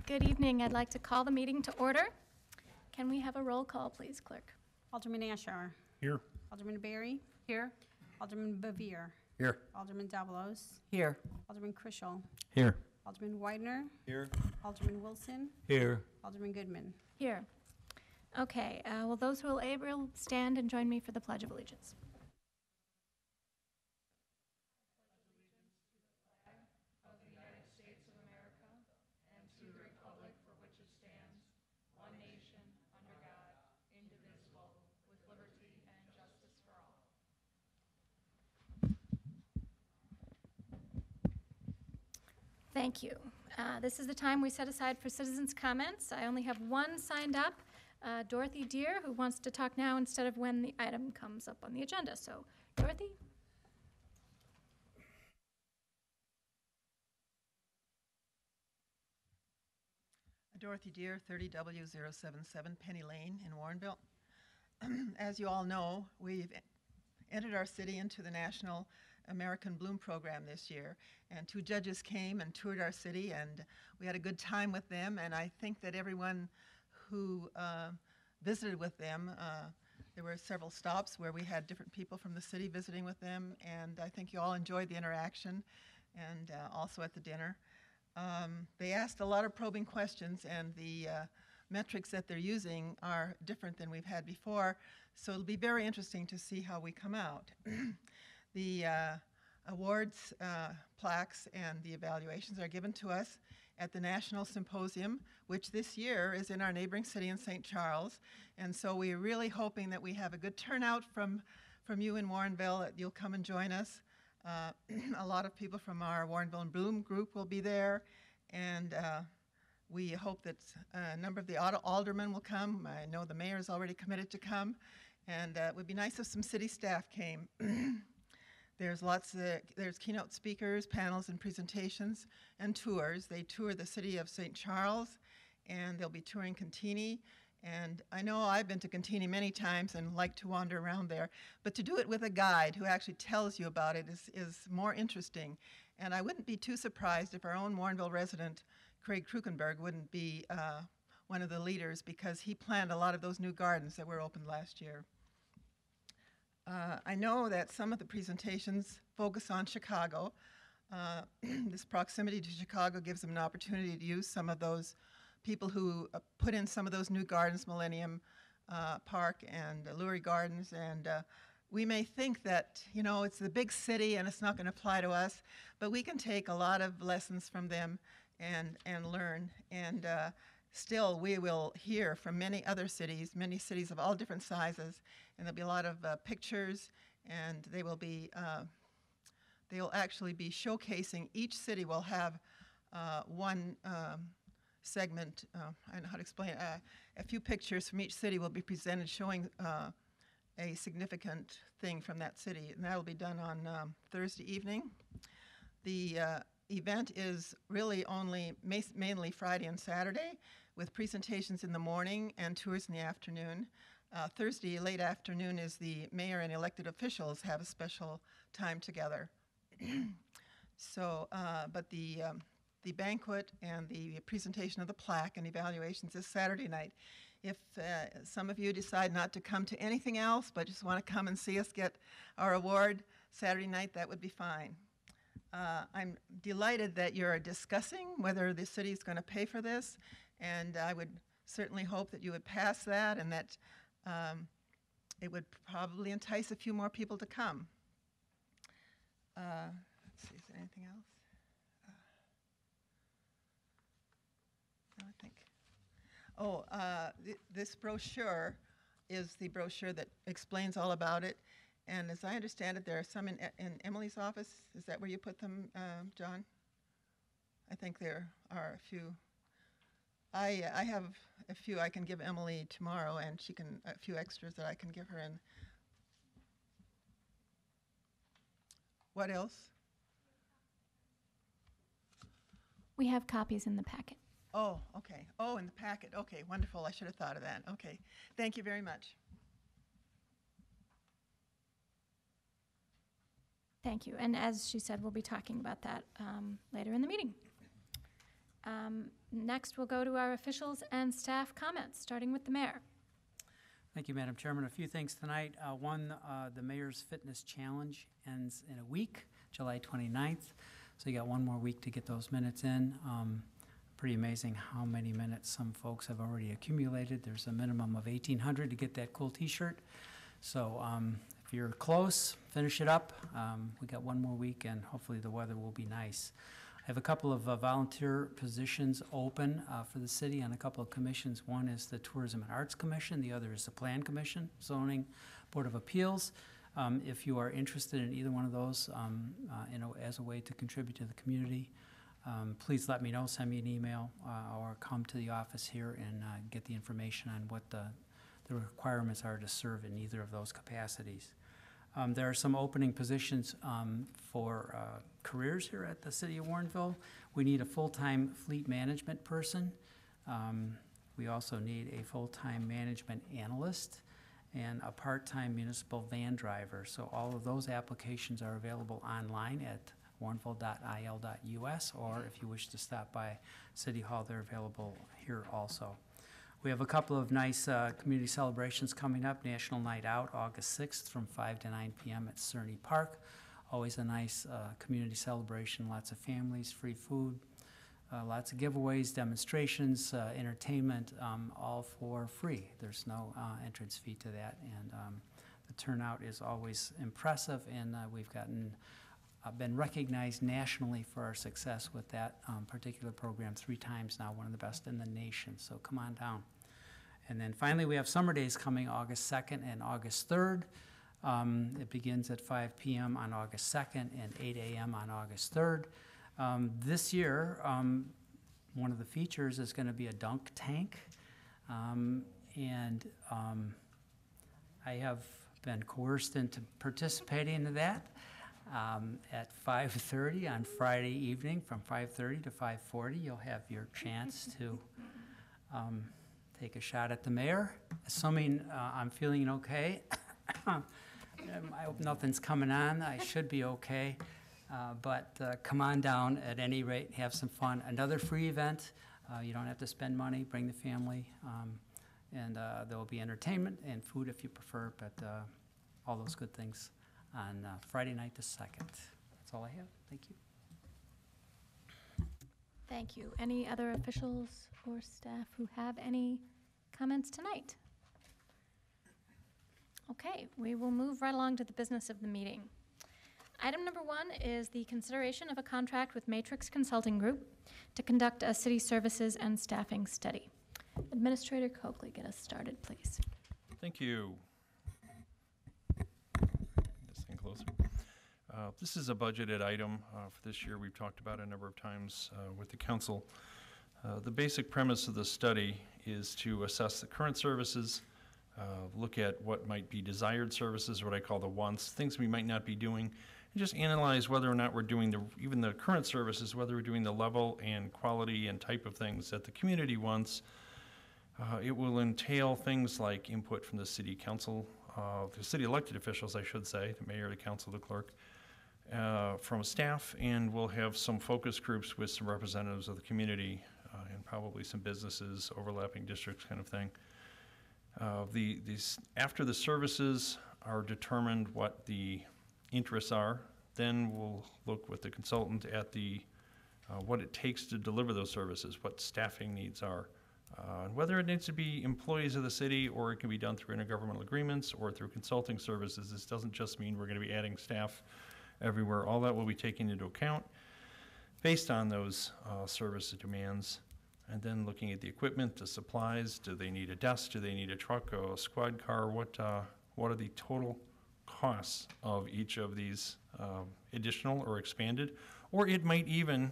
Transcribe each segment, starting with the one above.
Good evening. I'd like to call the meeting to order. Can we have a roll call, please, clerk? Alderman Asher. Here. Alderman Berry. Here. Alderman Bevere. Here. Alderman Davalos. Here. Alderman Krischel. Here. Alderman Widener. Here. Alderman Wilson. Here. Alderman Goodman. Here. Okay, will those who are able stand and join me for the Pledge of Allegiance? Thank you. This is the time we set aside for citizens' comments. I only have one signed up, Dorothy Deer, who wants to talk now instead of when the item comes up on the agenda. So, Dorothy? Dorothy Deer, 30W077 Penny Lane in Warrenville. As you all know, we've entered our city into the National American Bloom Program this year, and 2 judges came and toured our city, and we had a good time with them, and I think that everyone who visited with them, there were several stops where we had different people from the city visiting with them, and I think you all enjoyed the interaction, and also at the dinner. They asked a lot of probing questions, and the metrics that they're using are different than we've had before, so it'll be very interesting to see how we come out. The awards, plaques, and the evaluations are given to us at the National Symposium, which this year is in our neighboring city in St. Charles. And so we're really hoping that we have a good turnout from you in Warrenville, that you'll come and join us. A lot of people from our Warrenville and Bloom group will be there, and we hope that a number of the aldermen will come. I know the mayor is already committed to come, and it would be nice if some city staff came. There's keynote speakers, panels, and presentations, and tours. They tour the city of St. Charles, and they'll be touring Cantigny. And I know I've been to Cantigny many times and like to wander around there, but to do it with a guide who actually tells you about it is more interesting. And I wouldn't be too surprised if our own Warrenville resident, Craig Krukenberg, wouldn't be one of the leaders, because he planned a lot of those new gardens that were opened last year. I know that some of the presentations focus on Chicago. This proximity to Chicago gives them an opportunity to use some of those people who put in some of those new gardens, Millennium Park and Lurie Gardens, and we may think that, you know, it's the big city and it's not going to apply to us, but we can take a lot of lessons from them and learn, and still we will hear from many cities of all different sizes, and there'll be a lot of pictures, and they will actually be showcasing, each city will have one segment, I don't know how to explain it, a few pictures from each city will be presented showing a significant thing from that city, and that will be done on Thursday evening. The event is really mainly Friday and Saturday, with presentations in the morning and tours in the afternoon. Thursday late afternoon is the mayor and elected officials have a special time together. So, but the banquet and the presentation of the plaque and evaluations is Saturday night. If some of you decide not to come to anything else but just want to come and see us get our award Saturday night, that would be fine. I'm delighted that you're discussing whether the city is going to pay for this, and I would certainly hope that you would pass that, and that it would probably entice a few more people to come. Let's see, is there anything else? No, I think. Oh, this brochure is the brochure that explains all about it. And as I understand it, there are some in Emily's office. Is that where you put them, John? I think there are a few. I have a few I can give Emily tomorrow, and she can, a few extras that I can give her. And what else? We have copies in the packet. Oh, okay. Oh, in the packet. Okay, wonderful. I should have thought of that. Okay. Thank you very much. Thank you. And as she said, we'll be talking about that later in the meeting. Next, we'll go to our officials and staff comments, starting with the mayor. Thank you, Madam Chairman. A few things tonight. One, the Mayor's Fitness Challenge ends in a week, July 29th. So you got one more week to get those minutes in. Pretty amazing how many minutes some folks have already accumulated. There's a minimum of 1,800 to get that cool t-shirt. So if you're close, finish it up. We got one more week and hopefully the weather will be nice. I have a couple of volunteer positions open for the city on a couple of commissions. One is the Tourism and Arts Commission. The other is the Plan Commission, Zoning Board of Appeals. If you are interested in either one of those as a way to contribute to the community, please let me know, send me an email, or come to the office here and get the information on what the requirements are to serve in either of those capacities. There are some opening positions for careers here at the City of Warrenville. We need a full-time fleet management person. We also need a full-time management analyst and a part-time municipal van driver. So all of those applications are available online at warrenville.il.us, or if you wish to stop by City Hall, they're available here also. We have a couple of nice community celebrations coming up. National Night Out, August 6th from 5 to 9 p.m. at Cerny Park. Always a nice community celebration, lots of families, free food, lots of giveaways, demonstrations, entertainment, all for free. There's no entrance fee to that, and the turnout is always impressive, and we've been recognized nationally for our success with that particular program 3 times now, one of the best in the nation, so come on down. And then finally, we have Summer Days coming August 2nd and August 3rd. It begins at 5 p.m. on August 2nd and 8 a.m. on August 3rd. This year, one of the features is going to be a dunk tank, and I have been coerced into participating in that. At 5:30 on Friday evening, from 5:30 to 5:40, you'll have your chance to take a shot at the mayor. Assuming I'm feeling okay, I hope nothing's coming on. I should be okay, but come on down at any rate, have some fun. Another free event. You don't have to spend money. Bring the family, and there will be entertainment and food if you prefer, but all those good things on Friday night the 2nd. That's all I have. Thank you. Thank you. Any other officials or staff who have any comments tonight? Okay, we will move right along to the business of the meeting. Item number 1 is the consideration of a contract with Matrix Consulting Group to conduct a city services and staffing study. Administrator Coakley, get us started, please. Thank you. This thing closer. This is a budgeted item for this year. We've talked about it a number of times with the council. The basic premise of the study is to assess the current services, look at what might be desired services, what I call the wants, things we might not be doing, and just analyze whether or not we're doing even the current services, whether we're doing the level and quality and type of things that the community wants. It will entail things like input from the city council, the city elected officials, I should say, the mayor, the council, the clerk, from staff, and we'll have some focus groups with some representatives of the community and probably some businesses, overlapping districts kind of thing. After the services are determined what the interests are, then we'll look with the consultant at what it takes to deliver those services, what staffing needs are, and whether it needs to be employees of the city or it can be done through intergovernmental agreements or through consulting services. This doesn't just mean we're going to be adding staff everywhere. All that will be taken into account based on those service demands, and then looking at the equipment, the supplies. Do they need a desk? Do they need a truck, a squad car? What are the total costs of each of these additional or expanded? Or it might even,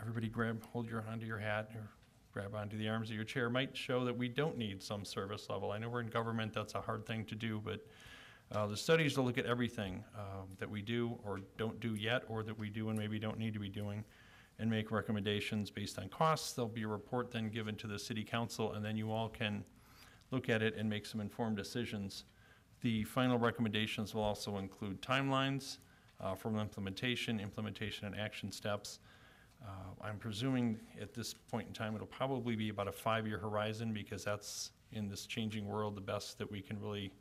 everybody hold onto your hat or grab onto the arms of your chair, might show that we don't need some service level. I know we're in government, that's a hard thing to do, but the studies will look at everything that we do or don't do yet, or that we do and maybe don't need to be doing, and make recommendations based on costs. There'll be a report then given to the city council, and then you all can look at it and make some informed decisions. The final recommendations will also include timelines from implementation and action steps. I'm presuming at this point in time, it'll probably be about a 5-year horizon, because that's, in this changing world, the best that we can really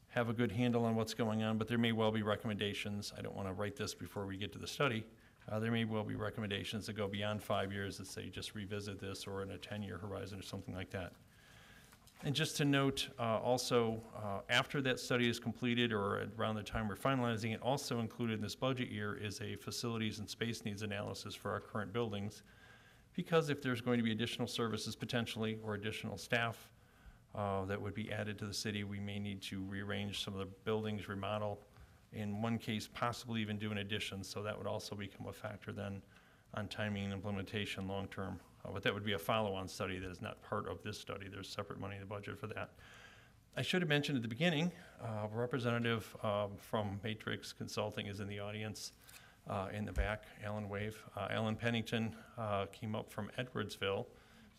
have a good handle on what's going on, but there may well be recommendations. I don't want to write this before we get to the study. There may well be recommendations that go beyond 5 years that say just revisit this, or in a 10-year horizon or something like that. And just to note, also, after that study is completed, or around the time we're finalizing it, also included in this budget year is a facilities and space needs analysis for our current buildings. Because if there's going to be additional services potentially, or additional staff that would be added to the city, we may need to rearrange some of the buildings, remodel, in one case possibly even do an addition. So that would also become a factor then on timing and implementation long-term. But that would be a follow-on study that is not part of this study. There's separate money in the budget for that. I should have mentioned at the beginning, a representative from Matrix Consulting is in the audience in the back, Alan Wave. Alan Pennington came up from Edwardsville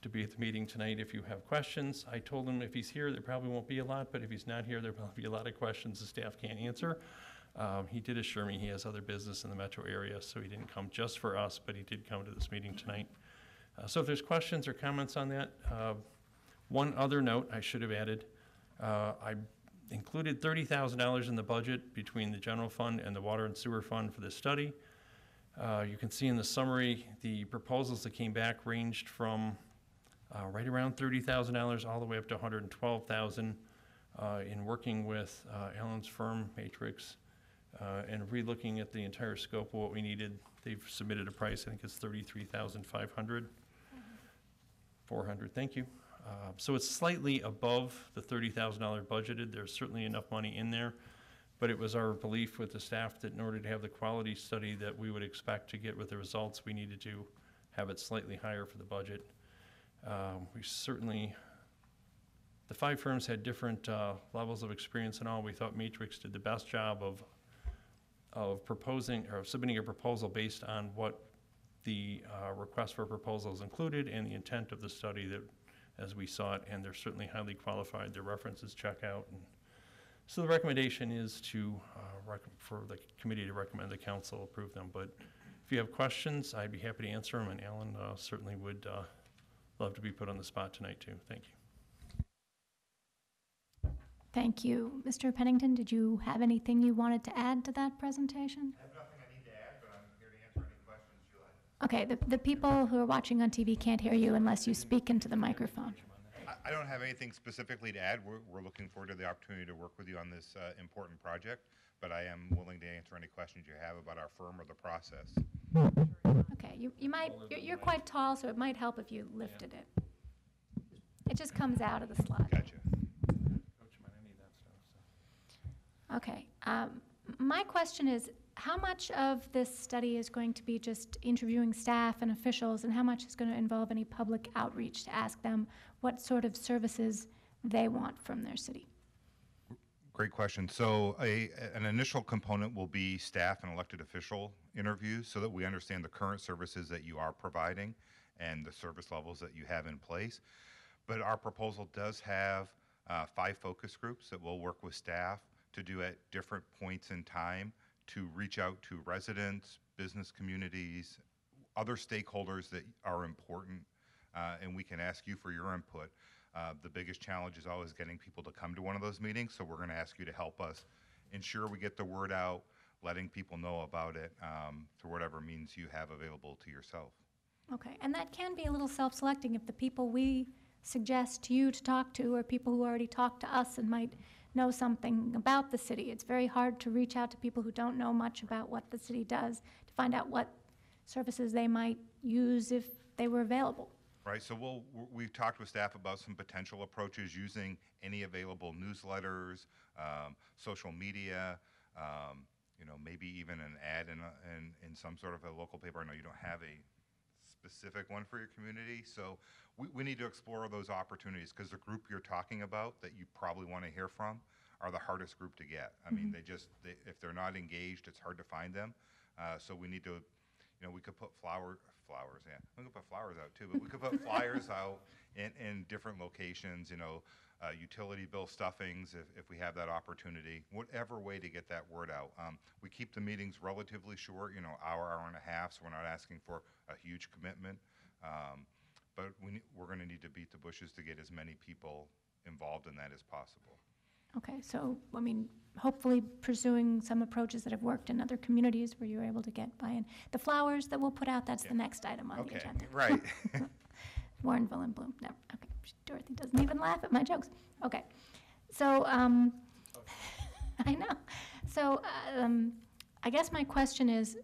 to be at the meeting tonight if you have questions. I told him if he's here, there probably won't be a lot, but if he's not here, there'll probably be a lot of questions the staff can't answer. He did assure me he has other business in the metro area, so he didn't come just for us, but he did come to this meeting tonight. So if there's questions or comments on that, one other note I should have added, I included $30,000 in the budget between the general fund and the water and sewer fund for this study. You can see in the summary, the proposals that came back ranged from right around $30,000 all the way up to $112,000 in working with Alan's firm, Matrix, and relooking at the entire scope of what we needed. They've submitted a price, I think it's $33,500. 400, thank you. So it's slightly above the $30,000 budgeted. There's certainly enough money in there, but it was our belief with the staff that in order to have the quality study that we would expect to get with the results, we needed to have it slightly higher for the budget. We certainly, the 5 firms had different levels of experience and all. We thought Matrix did the best job of proposing, or submitting a proposal based on what the request for proposals included and the intent of the study that, as we saw it, and they're certainly highly qualified. Their references check out. And so the recommendation is to, for the committee to recommend the council approve them. But if you have questions, I'd be happy to answer them, and Alan certainly would love to be put on the spot tonight too. Thank you. Thank you. Mr. Pennington, did you have anything you wanted to add to that presentation? I have nothing I need to add, but I'm here to answer any questions you like. Okay, the people who are watching on TV can't hear you unless you speak into the microphone. I don't have anything specifically to add. We're looking forward to the opportunity to work with you on this important project, but I am willing to answer any questions you have about our firm or the process. Okay, you're quite tall, so it might help if you lifted it. It just comes out of the slot. Gotcha. Okay. My question is, how much of this study is going to be just interviewing staff and officials, and how much is going to involve any public outreach to ask them what sort of services they want from their city? Great question. So an initial component will be staff and elected official interviews so that we understand the current services that you are providing and the service levels that you have in place. But our proposal does have 5 focus groups that we'll work with staff to do at different points in time to reach out to residents, business communities, other stakeholders that are important, and we can ask you for your input. The biggest challenge is always getting people to come to one of those meetings, so we're going to ask you to help us ensure we get the word out, letting people know about it through whatever means you have available to yourself. Okay, and that can be a little self-selecting if the people we suggest to you to talk to are people who already talked to us and might know something about the city. It's very hard to reach out to people who don't know much about what the city does to find out what services they might use if they were available. Right, so we've talked with staff about some potential approaches using any available newsletters, social media, maybe even an ad in some sort of a local paper. I know you don't have a specific one for your community, so we need to explore those opportunities because the group you're talking about that you probably want to hear from are the hardest group to get. I mean, if they're not engaged, it's hard to find them. So we need to, we could put flowers, yeah. We could put flowers out too, but we could put flyers out in different locations, utility bill stuffings if we have that opportunity, whatever way to get that word out. We keep the meetings relatively short, you know, hour and a half, so we're not asking for a huge commitment. But we're going to need to beat the bushes to get as many people involved in that as possible. Okay, so, I mean, hopefully pursuing some approaches that have worked in other communities where you're able to get buy-in. The flowers that we'll put out, that's the next item on the Okay, agenda. right. Warrenville and Bloom, no, okay. Dorothy doesn't even laugh at my jokes. Okay, so, I know. So, I guess my question is,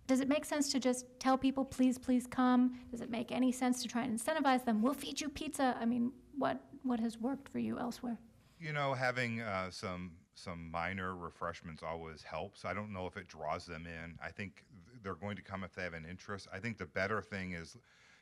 does it make sense to just tell people, please, please come? Does it make any sense to try and incentivize them? We'll feed you pizza. I mean, what has worked for you elsewhere? You know, having some minor refreshments always helps. I don't know if it draws them in. I think they're going to come if they have an interest. I think the better thing is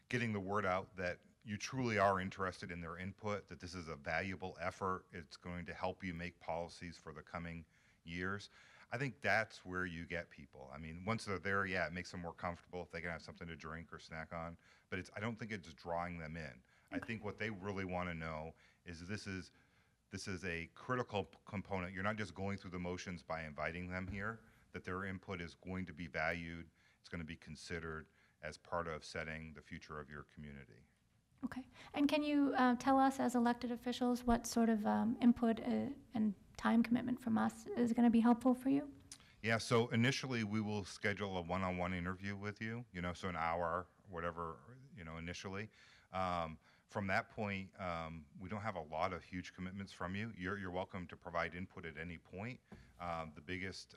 getting the word out that you truly are interested in their input, that this is a valuable effort. It's going to help you make policies for the coming years. I think that's where you get people. I mean, once they're there, yeah, it makes them more comfortable if they can have something to drink or snack on. But I don't think it's drawing them in. I think what they really want to know is this is a critical component. You're not just going through the motions by inviting them here, that their input is going to be valued, it's going to be considered as part of setting the future of your community. Okay. And can you tell us as elected officials what sort of input and time commitment from us is going to be helpful for you? Yeah, so initially we will schedule a one-on-one interview with you, you know, so an hour, whatever, you know, initially. From that point, we don't have a lot of huge commitments from you. You're welcome to provide input at any point. The biggest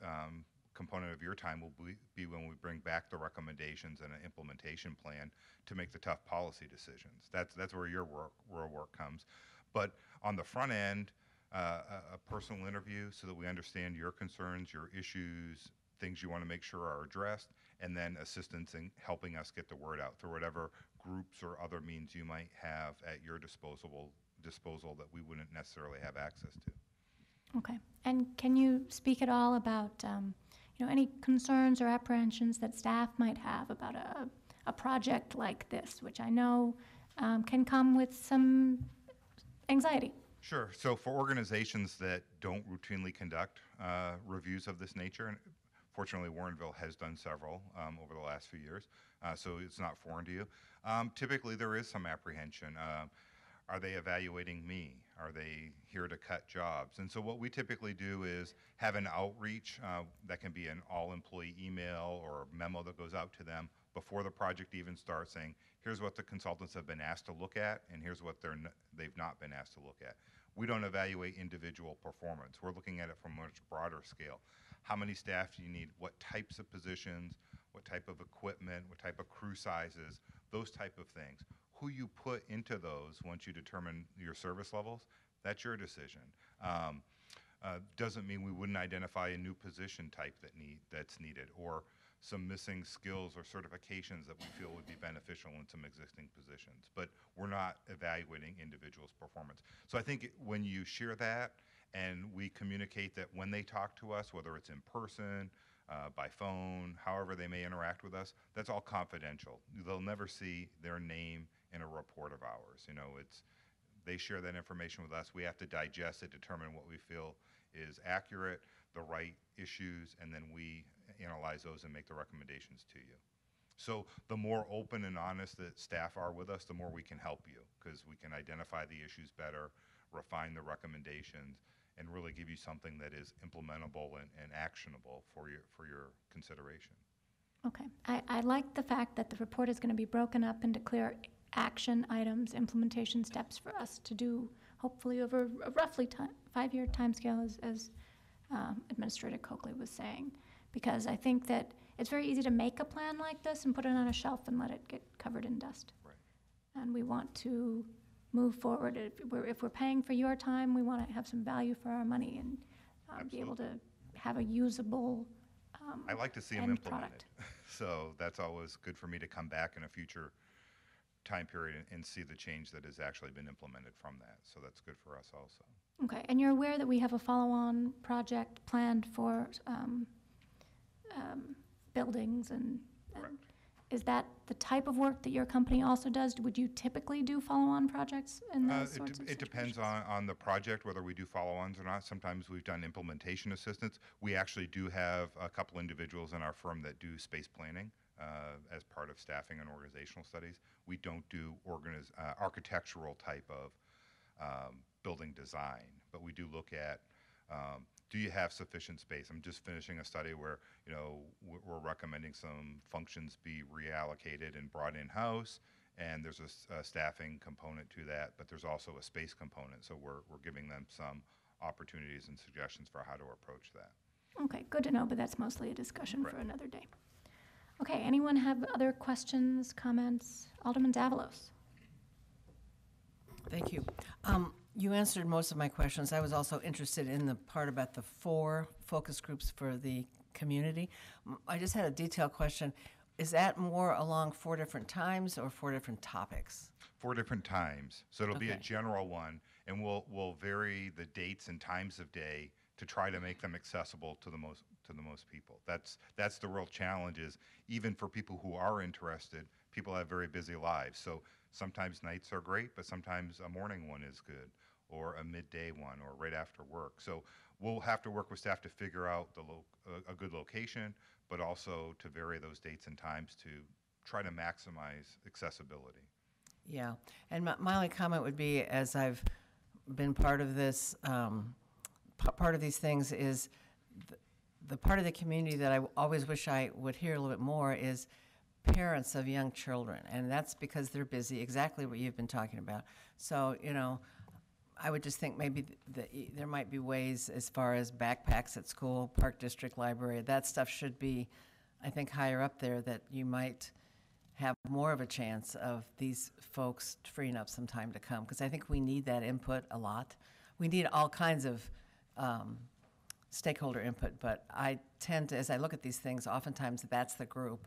component of your time will be when we bring back the recommendations and an implementation plan to make the tough policy decisions. That's where your work comes. But on the front end, a personal interview so that we understand your concerns, your issues, things you want to make sure are addressed, and then assistance in helping us get the word out through whatever groups or other means you might have at your disposal that we wouldn't necessarily have access to. Okay. And can you speak at all about any concerns or apprehensions that staff might have about a project like this, which I know can come with some anxiety? Sure. So for organizations that don't routinely conduct reviews of this nature, and fortunately Warrenville has done several over the last few years, so it's not foreign to you. Typically there is some apprehension. Are they evaluating me? Are they here to cut jobs? And so what we typically do is have an outreach that can be an all-employee email or a memo that goes out to them before the project even starts, saying, here's what the consultants have been asked to look at, and here's what they've not been asked to look at. We don't evaluate individual performance. We're looking at it from a much broader scale. How many staff do you need? What types of positions? What type of equipment? What type of crew sizes? Those type of things. Who you put into those once you determine your service levels, that's your decision. Doesn't mean we wouldn't identify a new position type that's needed, or some missing skills or certifications that we feel would be beneficial in some existing positions. But we're not evaluating individuals' performance. So I think when you share that and we communicate that when they talk to us, whether it's in person, by phone, however they may interact with us, that's all confidential. They'll never see their name in a report of ours. You know, they share that information with us. We have to digest it, determine what we feel is accurate, the right issues, and then we analyze those and make the recommendations to you. So the more open and honest that staff are with us, the more we can help you, because we can identify the issues better, refine the recommendations, and really give you something that is implementable and actionable for your consideration. Okay. I like the fact that the report is going to be broken up into clear action items, implementation steps for us to do, hopefully over a roughly 5-year timescale, as Administrator Coakley was saying. Because I think that it's very easy to make a plan like this and put it on a shelf and let it get covered in dust. Right. And we want to move forward. If we're paying for your time, we want to have some value for our money and be able to have a usable I like to see them end implemented. product. So that's always good for me to come back in a future time period and see the change that has actually been implemented from that. So that's good for us also. Okay, and you're aware that we have a follow-on project planned for buildings and Correct. is that the type of work that your company also does? Would you typically do follow-on projects in those sorts of It depends situations? on the project, whether we do follow-ons or not. Sometimes we've done implementation assistance. We actually do have a couple individuals in our firm that do space planning as part of staffing and organizational studies. We don't do architectural type of building design, but we do look at do you have sufficient space? I'm just finishing a study where, you know, we're recommending some functions be reallocated and brought in-house, and there's a staffing component to that, but there's also a space component. So we're giving them some opportunities and suggestions for how to approach that. Okay, good to know, but that's mostly a discussion for Right. another day. Okay, anyone have other questions, comments? Alderman Davalos? Thank you. You answered most of my questions. I was also interested in the part about the 4 focus groups for the community. I just had a detailed question. Is that more along 4 different times or 4 different topics? 4 different times. So it'll be a Okay. general one, and we'll vary the dates and times of day to try to make them accessible to the most people. That's the real challenge is even for people who are interested, people have very busy lives. So sometimes nights are great, but sometimes a morning one is good, or a midday one, or right after work. So we'll have to work with staff to figure out a good location, but also to vary those dates and times to try to maximize accessibility. Yeah. And my only comment would be, as I've been part of this, part of these things is the part of the community that I always wish I would hear a little bit more is parents of young children. And that's because they're busy, exactly what you've been talking about. So, you know, I would just think maybe there might be ways as far as backpacks at school, Park District Library, that stuff should be, I think, higher up there, that you might have more of a chance of these folks freeing up some time to come, because I think we need that input a lot. We need all kinds of stakeholder input, but I tend to, as I look at these things, oftentimes that's the group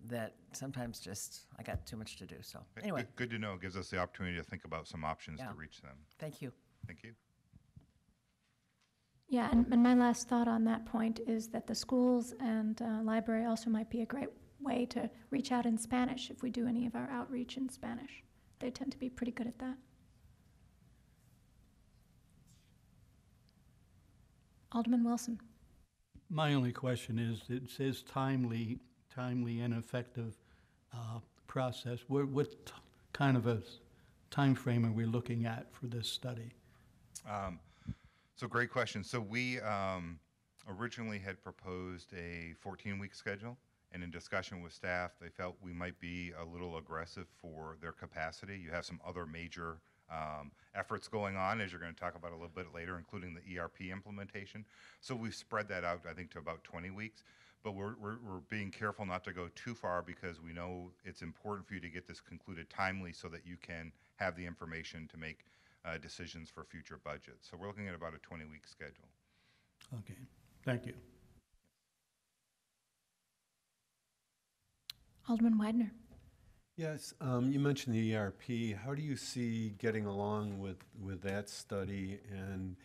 that sometimes just, I got too much to do, so, anyway, Good to know. It gives us the opportunity to think about some options Yeah. to reach them. thank you. Thank you. Yeah, and my last thought on that point is that the schools and library also might be a great way to reach out in Spanish if we do any of our outreach in Spanish. They tend to be pretty good at that. Alderman Wilson? My only question is, it says timely and effective process. What kind of a time frame are we looking at for this study? So great question. So we originally had proposed a 14-week schedule, and in discussion with staff, they felt we might be a little aggressive for their capacity. You have some other major efforts going on, as you're going to talk about a little bit later, including the ERP implementation. So we've spread that out, I think, to about 20 weeks. But we're being careful not to go too far because we know it's important for you to get this concluded timely so that you can have the information to make decisions for future budgets. So we're looking at about a 20-week schedule. Okay, thank you. Alderman Widener? Yes, you mentioned the ERP. How do you see getting along with that study? And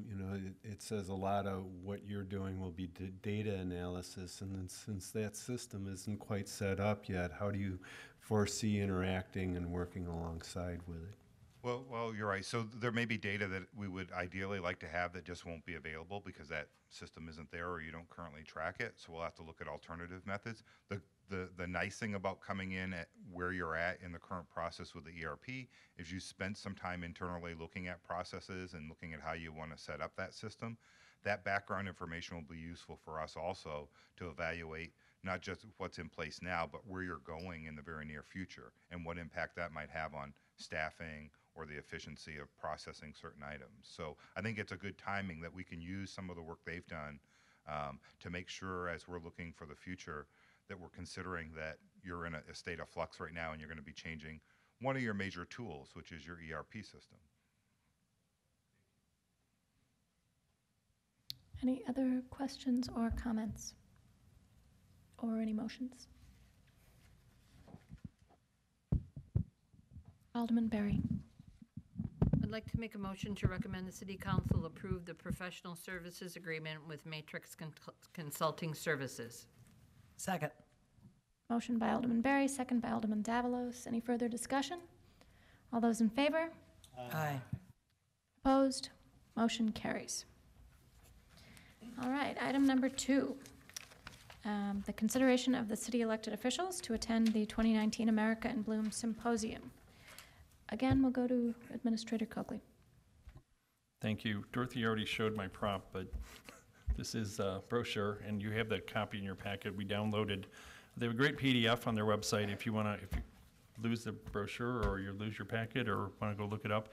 you know, it says a lot of what you're doing will be data analysis, and then since that system isn't quite set up yet, how do you foresee interacting and working alongside with it? Well, you're right. So there may be data that we would ideally like to have that just won't be available because that system isn't there or you don't currently track it. So we'll have to look at alternative methods. The nice thing about coming in at where you're at in the current process with the ERP is you spent some time internally looking at processes and looking at how you want to set up that system. That background information will be useful for us also to evaluate not just what's in place now, but where you're going in the very near future and what impact that might have on staffing or the efficiency of processing certain items. So I think it's a good timing that we can use some of the work they've done to make sure as we're looking for the future that we're considering that you're in a state of flux right now and you're going to be changing one of your major tools, which is your ERP system. Any other questions or comments? Or any motions? Alderman Berry? I'd like to make a motion to recommend the City Council approve the professional services agreement with Matrix Consulting Services. Second. Motion by Alderman Berry, second by Alderman Davalos. Any further discussion? All those in favor? Aye. Opposed? Motion carries. All right, item number 2. The consideration of the city elected officials to attend the 2019 America in Bloom Symposium. Again, we'll go to Administrator Coakley. Thank you. Dorothy already showed my prop, but this is a brochure, and you have that copy in your packet. We downloaded. They have a great PDF on their website if you lose the brochure or you lose your packet or want to go look it up.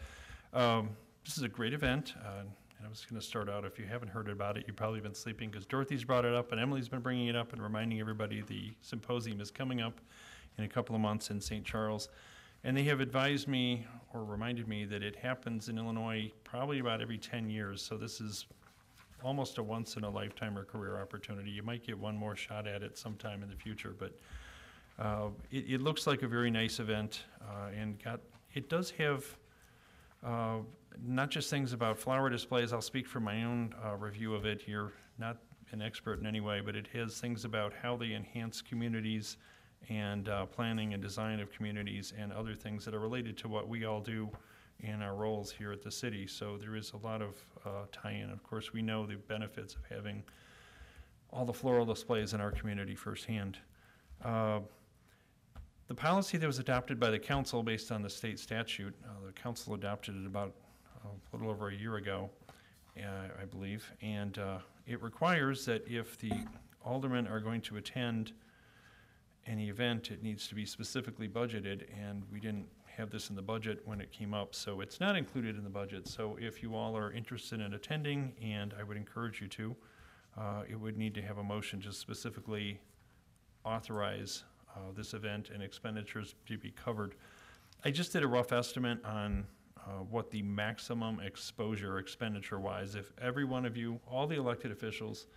This is a great event. And I was going to start out, if you haven't heard about it, you've probably been sleeping because Dorothy's brought it up and Emily's been bringing it up and reminding everybody the symposium is coming up in a couple of months in St. Charles. And they have advised me or reminded me that it happens in Illinois probably about every 10 years. So this is almost a once-in-a-lifetime or career opportunity. You might get one more shot at it sometime in the future, but it looks like a very nice event, and it does have not just things about flower displays. I'll speak from my own review of it here, not an expert in any way, but it has things about how they enhance communities and planning and design of communities and other things that are related to what we all do in our roles here at the city. So there is a lot of tie-in. Of course, we know the benefits of having all the floral displays in our community firsthand. The policy that was adopted by the council based on the state statute, the council adopted it about a little over a year ago, I believe, and it requires that if the aldermen are going to attend any event, it needs to be specifically budgeted, and we didn't have this in the budget when it came up, so it's not included in the budget. So if you all are interested in attending, and I would encourage you to, it would need to have a motion to specifically authorize this event and expenditures to be covered. I just did a rough estimate on what the maximum exposure expenditure-wise, if every one of you, all the elected officials,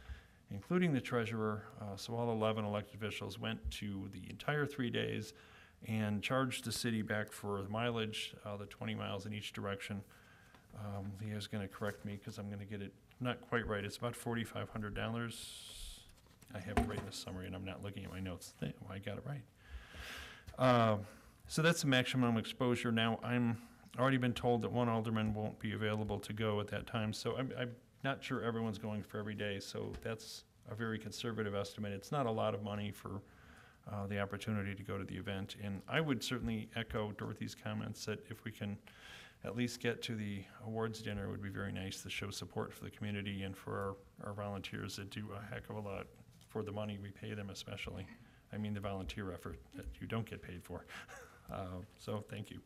including the treasurer, so all 11 elected officials went to the entire 3 days and charged the city back for the mileage, the 20 miles in each direction. Leah's going to correct me because I'm going to get it not quite right. It's about $4,500. I have it right in the summary, and I'm not looking at my notes. I got it right. So that's the maximum exposure. Now, I'm already been told that one alderman won't be available to go at that time, so I'm not sure everyone's going for every day, so that's a very conservative estimate. It's not a lot of money for the opportunity to go to the event, and I would certainly echo Dorothy's comments that if we can at least get to the awards dinner, it would be very nice to show support for the community and for our volunteers that do a heck of a lot for the money we pay them, especially. I mean the volunteer effort that you don't get paid for. So thank you.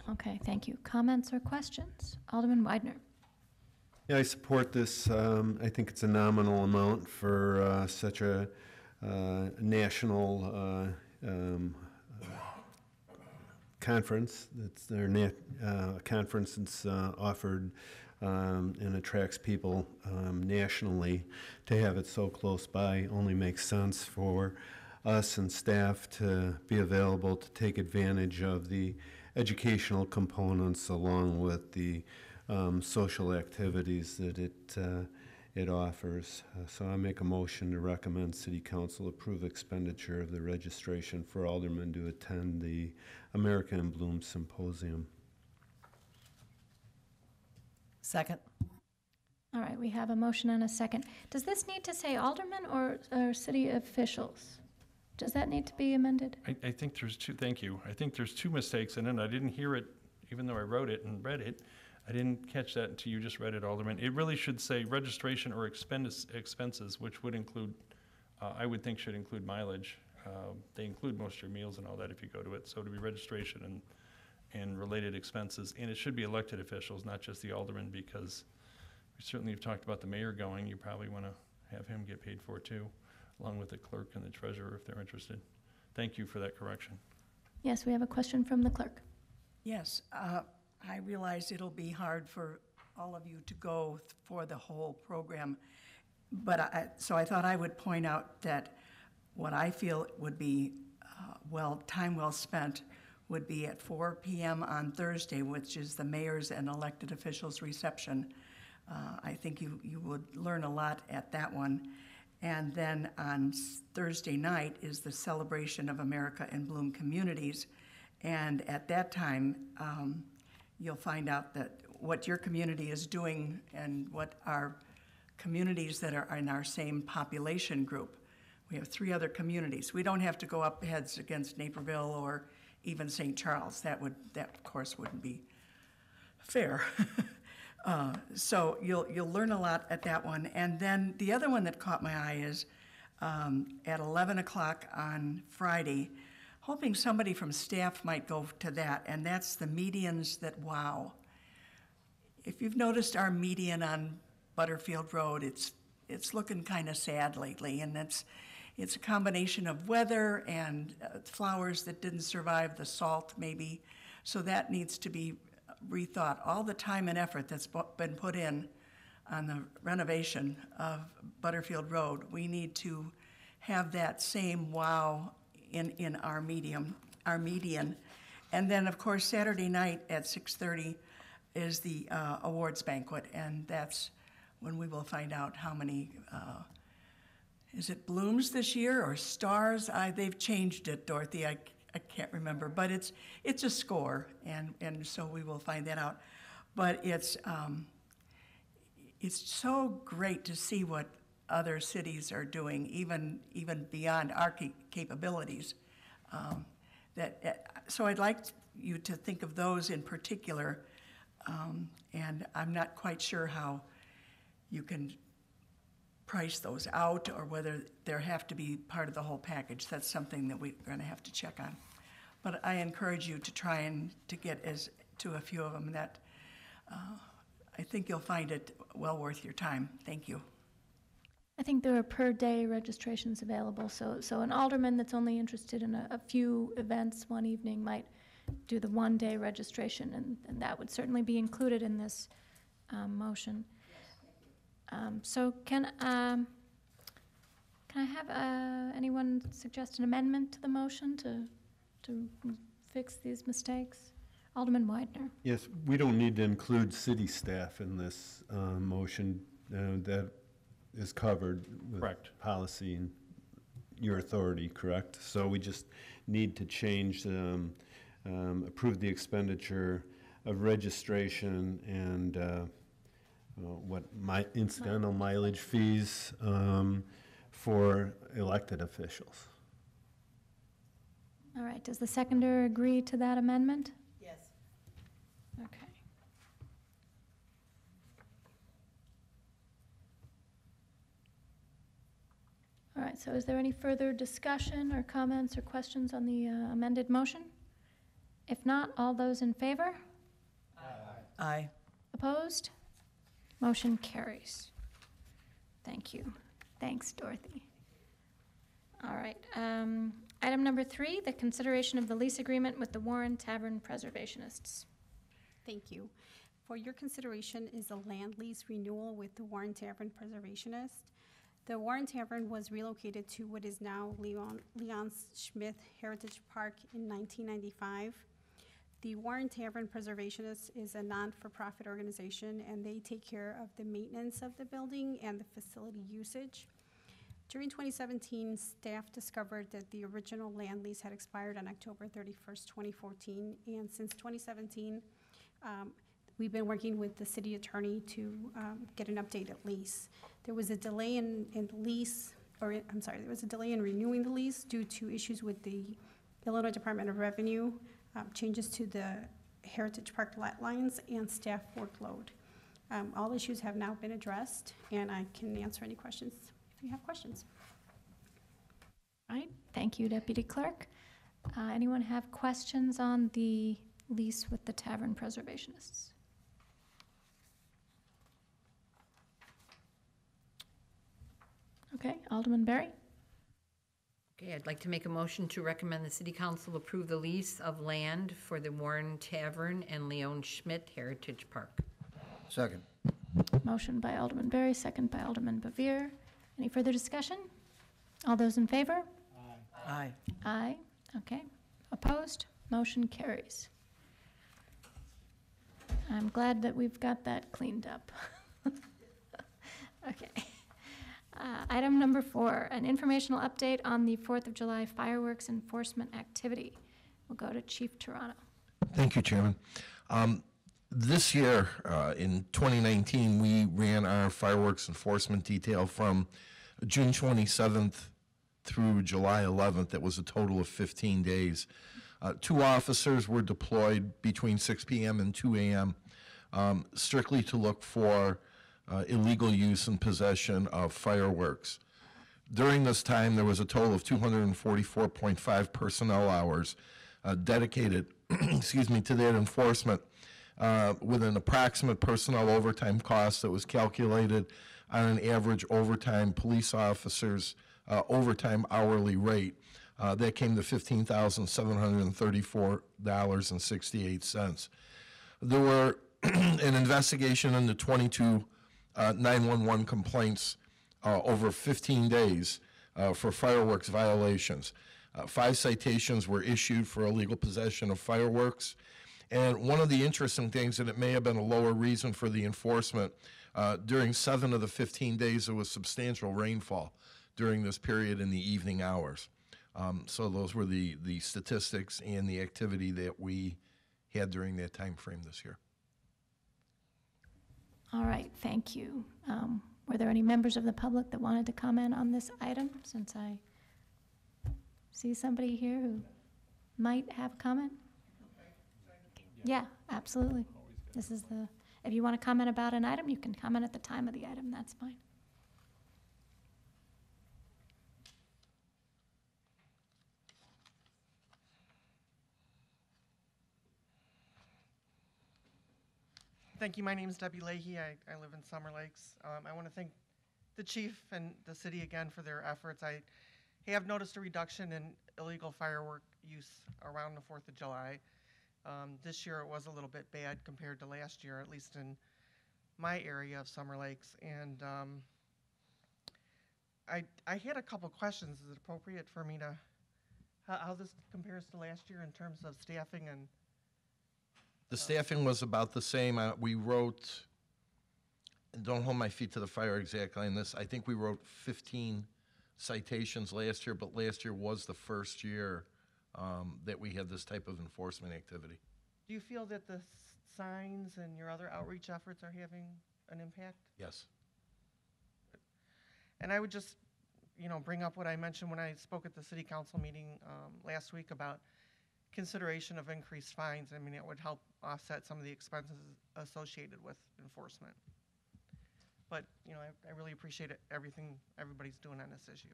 Okay, thank you. Comments or questions? Alderman Weidner. Yeah, I support this. I think it's a nominal amount for such a national conference. It's their conference that's offered and attracts people nationally. To have it so close by only makes sense for us and staff to be available to take advantage of the educational components along with the social activities that it offers. So I make a motion to recommend City Council approve expenditure of the registration for aldermen to attend the America in Bloom Symposium. Second. All right, we have a motion and a second. Does this need to say aldermen or city officials? Does that need to be amended? I think there's two, thank you. I think there's two mistakes in it. I didn't hear it, even though I wrote it and read it. I didn't catch that until you just read it, Alderman. It really should say registration or expenses, which would include, I would think should include mileage. They include most of your meals and all that if you go to it. So to be registration and related expenses. And it should be elected officials, not just the alderman, because we certainly have talked about the mayor going. You probably want to have him get paid for it too, along with the clerk and the treasurer if they're interested. Thank you for that correction. Yes, we have a question from the clerk. Yes, I realize it'll be hard for all of you to go for the whole program, but so I thought I would point out that what I feel would be time well spent would be at 4 p.m. on Thursday, which is the mayor's and elected officials reception. I think you would learn a lot at that one. And then on Thursday night is the celebration of America in Bloom Communities. And at that time, you'll find out that what your community is doing and what our communities that are in our same population group. We have 3 other communities. We don't have to go up heads against Naperville or even St. Charles. That of course wouldn't be fair. So you'll learn a lot at that one. And then the other one that caught my eye is at 11 o'clock on Friday, hoping somebody from staff might go to that, and that's the medians that wow. If you've noticed our median on Butterfield Road, it's looking kind of sad lately, and it's a combination of weather and flowers that didn't survive the salt maybe, so that needs to be rethought. All the time and effort that's been put in on the renovation of Butterfield Road, we need to have that same wow in our median. And then, of course, Saturday night at 6:30 is the awards banquet, and that's when we will find out how many, is it blooms this year or stars? They've changed it, Dorothy. I can't remember, but it's a score, and so we will find that out. But it's so great to see what other cities are doing, even beyond our capabilities. So I'd like you to think of those in particular, and I'm not quite sure how you can price those out or whether they have to be part of the whole package. That's something that we're going to have to check on. But I encourage you to try and to get as to a few of them that I think you'll find it well worth your time. Thank you. I think there are per-day registrations available, so an alderman that's only interested in a few events one evening might do the one-day registration, and that would certainly be included in this motion. So can I have anyone suggest an amendment to the motion to fix these mistakes? Alderman Widener. Yes, we don't need to include city staff in this motion. That is covered with Correct. policy and your authority, correct? So we just need to change, approve the expenditure of registration and incidental mileage fees for elected officials. All right, does the seconder agree to that amendment? Yes. Okay. All right, so is there any further discussion or comments or questions on the amended motion? If not, all those in favor? Aye. Opposed? Motion carries. Thank you. Thanks, Dorothy. All right. Item number 3, the consideration of the lease agreement with the Warren Tavern Preservationists. Thank you. For your consideration is a land lease renewal with the Warren Tavern Preservationist. The Warren Tavern was relocated to what is now Leon Smith Heritage Park in 1995. The Warren Tavern Preservationist is a non-for-profit organization, and they take care of the maintenance of the building and the facility usage. During 2017, staff discovered that the original land lease had expired on October 31st, 2014, and since 2017, we've been working with the city attorney to get an updated lease. There was a delay in there was a delay in renewing the lease due to issues with the Illinois Department of Revenue, changes to the Heritage Park lot lines, and staff workload. All issues have now been addressed, and I can answer any questions if you have questions. All right, thank you, Deputy Clerk. Anyone have questions on the lease with the Tavern Preservationists? Okay, Alderman Berry. Okay, I'd like to make a motion to recommend the city council approve the lease of land for the Warren Tavern and Leon Schmidt Heritage Park. Second. Motion by Alderman Berry, second by Alderman Bevere. Any further discussion? All those in favor? Aye. Aye. Okay. Opposed? Motion carries. I'm glad that we've got that cleaned up. Okay. Item number 4, an informational update on the 4th of July fireworks enforcement activity. We'll go to Chief Toronto. Thank you, Chairman. This year, in 2019, we ran our fireworks enforcement detail from June 27th through July 11th. That was a total of 15 days. 2 officers were deployed between 6 p.m. and 2 a.m. Strictly to look for illegal use and possession of fireworks. During this time, there was a total of 244.5 personnel hours dedicated excuse me, to that enforcement with an approximate personnel overtime cost that was calculated on an average overtime police officer's overtime hourly rate. That came to $15,734.68. There were an investigation into 22 911 complaints over 15 days for fireworks violations. 5 citations were issued for illegal possession of fireworks. And one of the interesting things, and it may have been a lower reason for the enforcement, during 7 of the 15 days there was substantial rainfall during this period in the evening hours. So those were the statistics and the activity that we had during that time frame this year. All right, thank you. Were there any members of the public that wanted to comment on this item, since I see somebody here who might have a comment? Yeah, absolutely. This is if you want to comment about an item, you can comment at the time of the item, that's fine. Thank you. My name is Debbie Leahy. I live in Summer Lakes. I want to thank the chief and the city again for their efforts. I have noticed a reduction in illegal firework use around the 4th of July. This year it was a little bit bad compared to last year, at least in my area of Summer Lakes. And I had a couple questions. Is it appropriate for me to, how this compares to last year in terms of staffing and? The staffing was about the same. We wrote, and don't hold my feet to the fire exactly on this, I think we wrote 15 citations last year, but last year was the first year that we had this type of enforcement activity. Do you feel that the signs and your other outreach efforts are having an impact? Yes. And I would just, bring up what I mentioned when I spoke at the city council meeting last week about consideration of increased fines. I mean, it would help offset some of the expenses associated with enforcement. But, I really appreciate everything everybody's doing on this issue.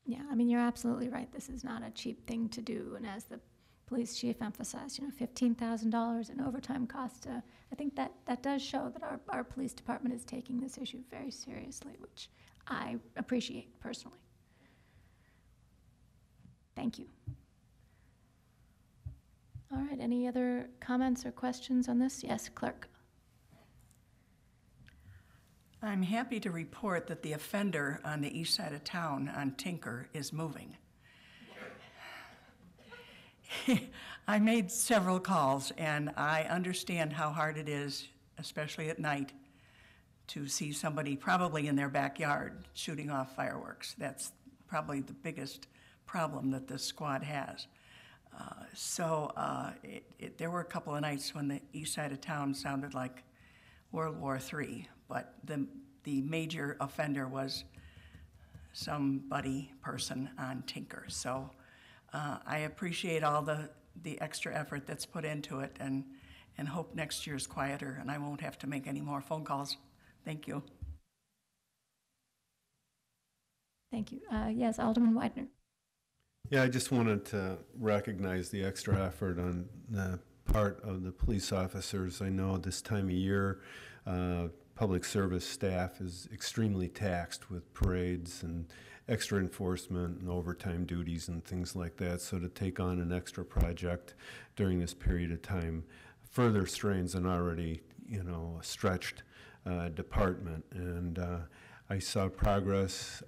Yeah, I mean, you're absolutely right. This is not a cheap thing to do. And as the police chief emphasized, $15,000 in overtime costs. I think that does show that our police department is taking this issue very seriously, which I appreciate personally. Thank you. All right, any other comments or questions on this? Yes, clerk. I'm happy to report that the offender on the east side of town on Tinker is moving. I made several calls, and I understand how hard it is, especially at night, to see somebody probably in their backyard shooting off fireworks. That's probably the biggest problem that this squad has. There were a couple of nights when the east side of town sounded like World War III, but the major offender was somebody, person on Tinker. So I appreciate all the extra effort that's put into it, and hope next year's quieter and I won't have to make any more phone calls. Thank you. Thank you. Yes, Alderman Widener. Yeah, I just wanted to recognize the extra effort on the part of the police officers. I know this time of year, public service staff is extremely taxed with parades and extra enforcement and overtime duties and things like that. So to take on an extra project during this period of time further strains an already, stretched department. And I saw progress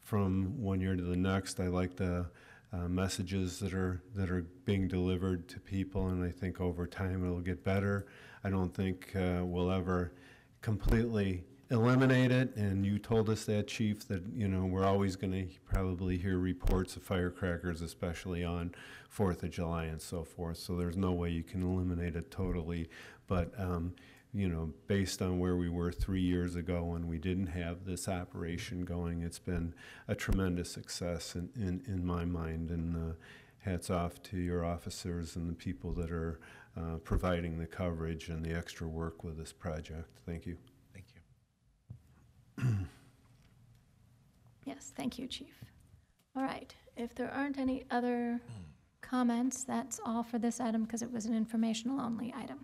from one year to the next. I like the messages that are being delivered to people, and I think over time it'll get better. I don't think we'll ever completely eliminate it, and you told us that, Chief, that, you know, we're always going to probably hear reports of firecrackers, especially on 4th of July and so forth, so there's no way you can eliminate it totally. But, you know, based on where we were 3 years ago when we didn't have this operation going, it's been a tremendous success in my mind, and hats off to your officers and the people that are providing the coverage and the extra work with this project. Thank you. Thank you. Yes, thank you, Chief. All right, if there aren't any other comments, that's all for this item because it was an informational-only item.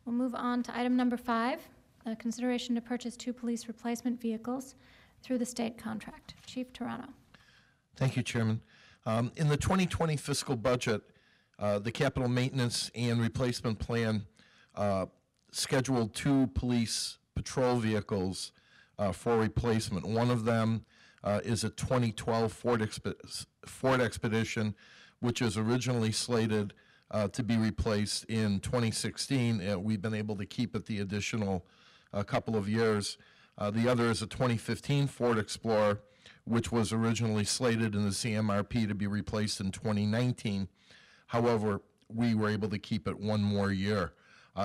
We'll move on to item number 5, consideration to purchase 2 police replacement vehicles through the state contract. Chief Turano. Thank you, Chairman. In the 2020 fiscal budget, the capital maintenance and replacement plan scheduled 2 police patrol vehicles for replacement. One of them is a 2012 Ford Expedition, which is originally slated to be replaced in 2016. We've been able to keep it the additional couple of years. The other is a 2015 Ford Explorer, which was originally slated in the CMRP to be replaced in 2019. However, we were able to keep it 1 more year.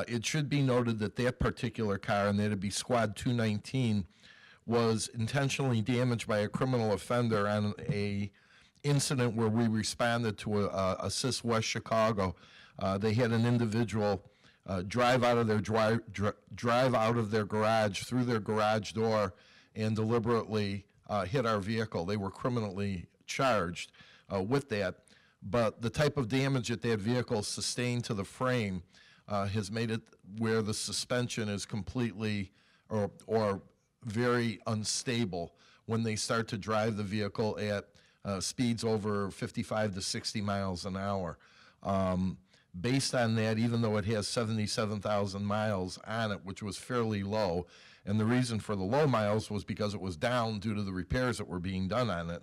It should be noted that that particular car, and that'd be Squad 219, was intentionally damaged by a criminal offender on a incident where we responded to Assist West Chicago. They had an individual drive out of their garage through their garage door and deliberately hit our vehicle. They were criminally charged with that, but the type of damage that vehicle sustained to the frame has made it where the suspension is completely or very unstable when they start to drive the vehicle at speeds over 55 to 60 miles an hour. Based on that, even though it has 77,000 miles on it, which was fairly low, and the reason for the low miles was because it was down due to the repairs that were being done on it,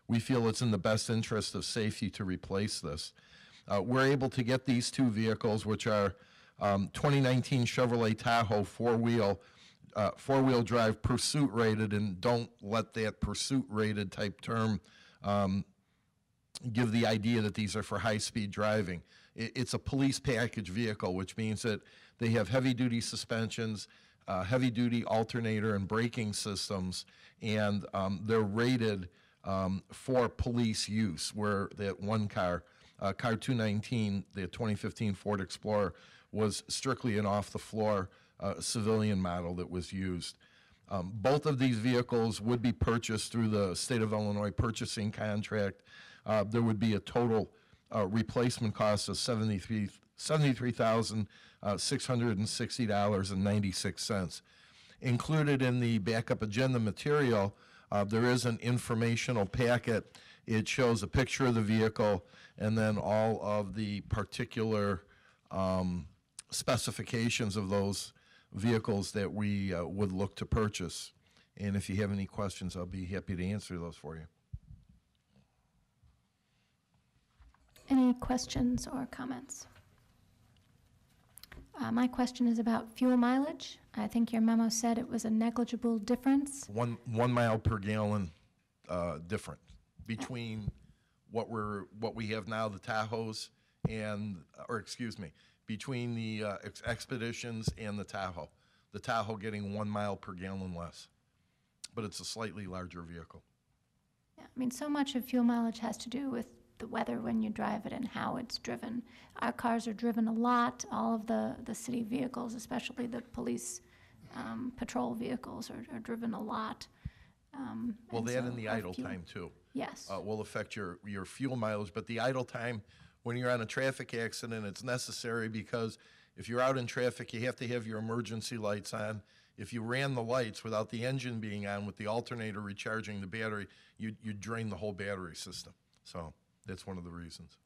we feel it's in the best interest of safety to replace this. We're able to get these 2 vehicles, which are 2019 Chevrolet Tahoe four-wheel drive pursuit rated, and don't let that pursuit rated type term give the idea that these are for high-speed driving. It's a police package vehicle, which means that they have heavy-duty suspensions, heavy-duty alternator and braking systems, and they're rated for police use, where that one car, car 219, the 2015 Ford Explorer, was strictly an off-the-floor civilian model that was used. Both of these vehicles would be purchased through the state of Illinois purchasing contract. There would be a total replacement cost of $73,660.96. Included in the backup agenda material, there is an informational packet. It shows a picture of the vehicle and then all of the particular specifications of those vehicles that we would look to purchase. And if you have any questions, I'll be happy to answer those for you. Any questions or comments? My question is about fuel mileage. I think your memo said it was a negligible difference. One mile per gallon different between what we have now, the Tahoes, and, or excuse me, between the Expeditions and the Tahoe. The Tahoe getting 1 mile per gallon less, but it's a slightly larger vehicle. Yeah, I mean, so much of fuel mileage has to do with the weather when you drive it and how it's driven. Our cars are driven a lot. All of the city vehicles, especially the police patrol vehicles, are driven a lot. Well, that and the idle time too. Yes. Will affect your fuel mileage, but the idle time, when you're on a traffic accident, it's necessary because if you're out in traffic, you have to have your emergency lights on. If you ran the lights without the engine being on with the alternator recharging the battery, you'd drain the whole battery system. So that's one of the reasons.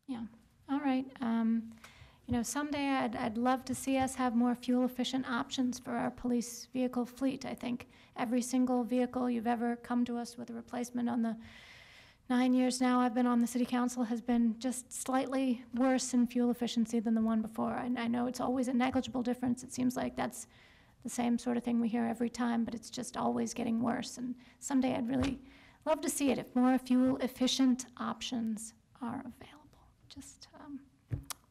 Yeah. All right. You know, someday I'd love to see us have more fuel-efficient options for our police vehicle fleet. I think every single vehicle you've ever come to us with a replacement on the 9 years now I've been on the city council has been just slightly worse in fuel efficiency than the one before. And I know it's always a negligible difference. It seems like that's the same sort of thing we hear every time, but it's just always getting worse. And someday I'd really love to see it if more fuel-efficient options are available. Just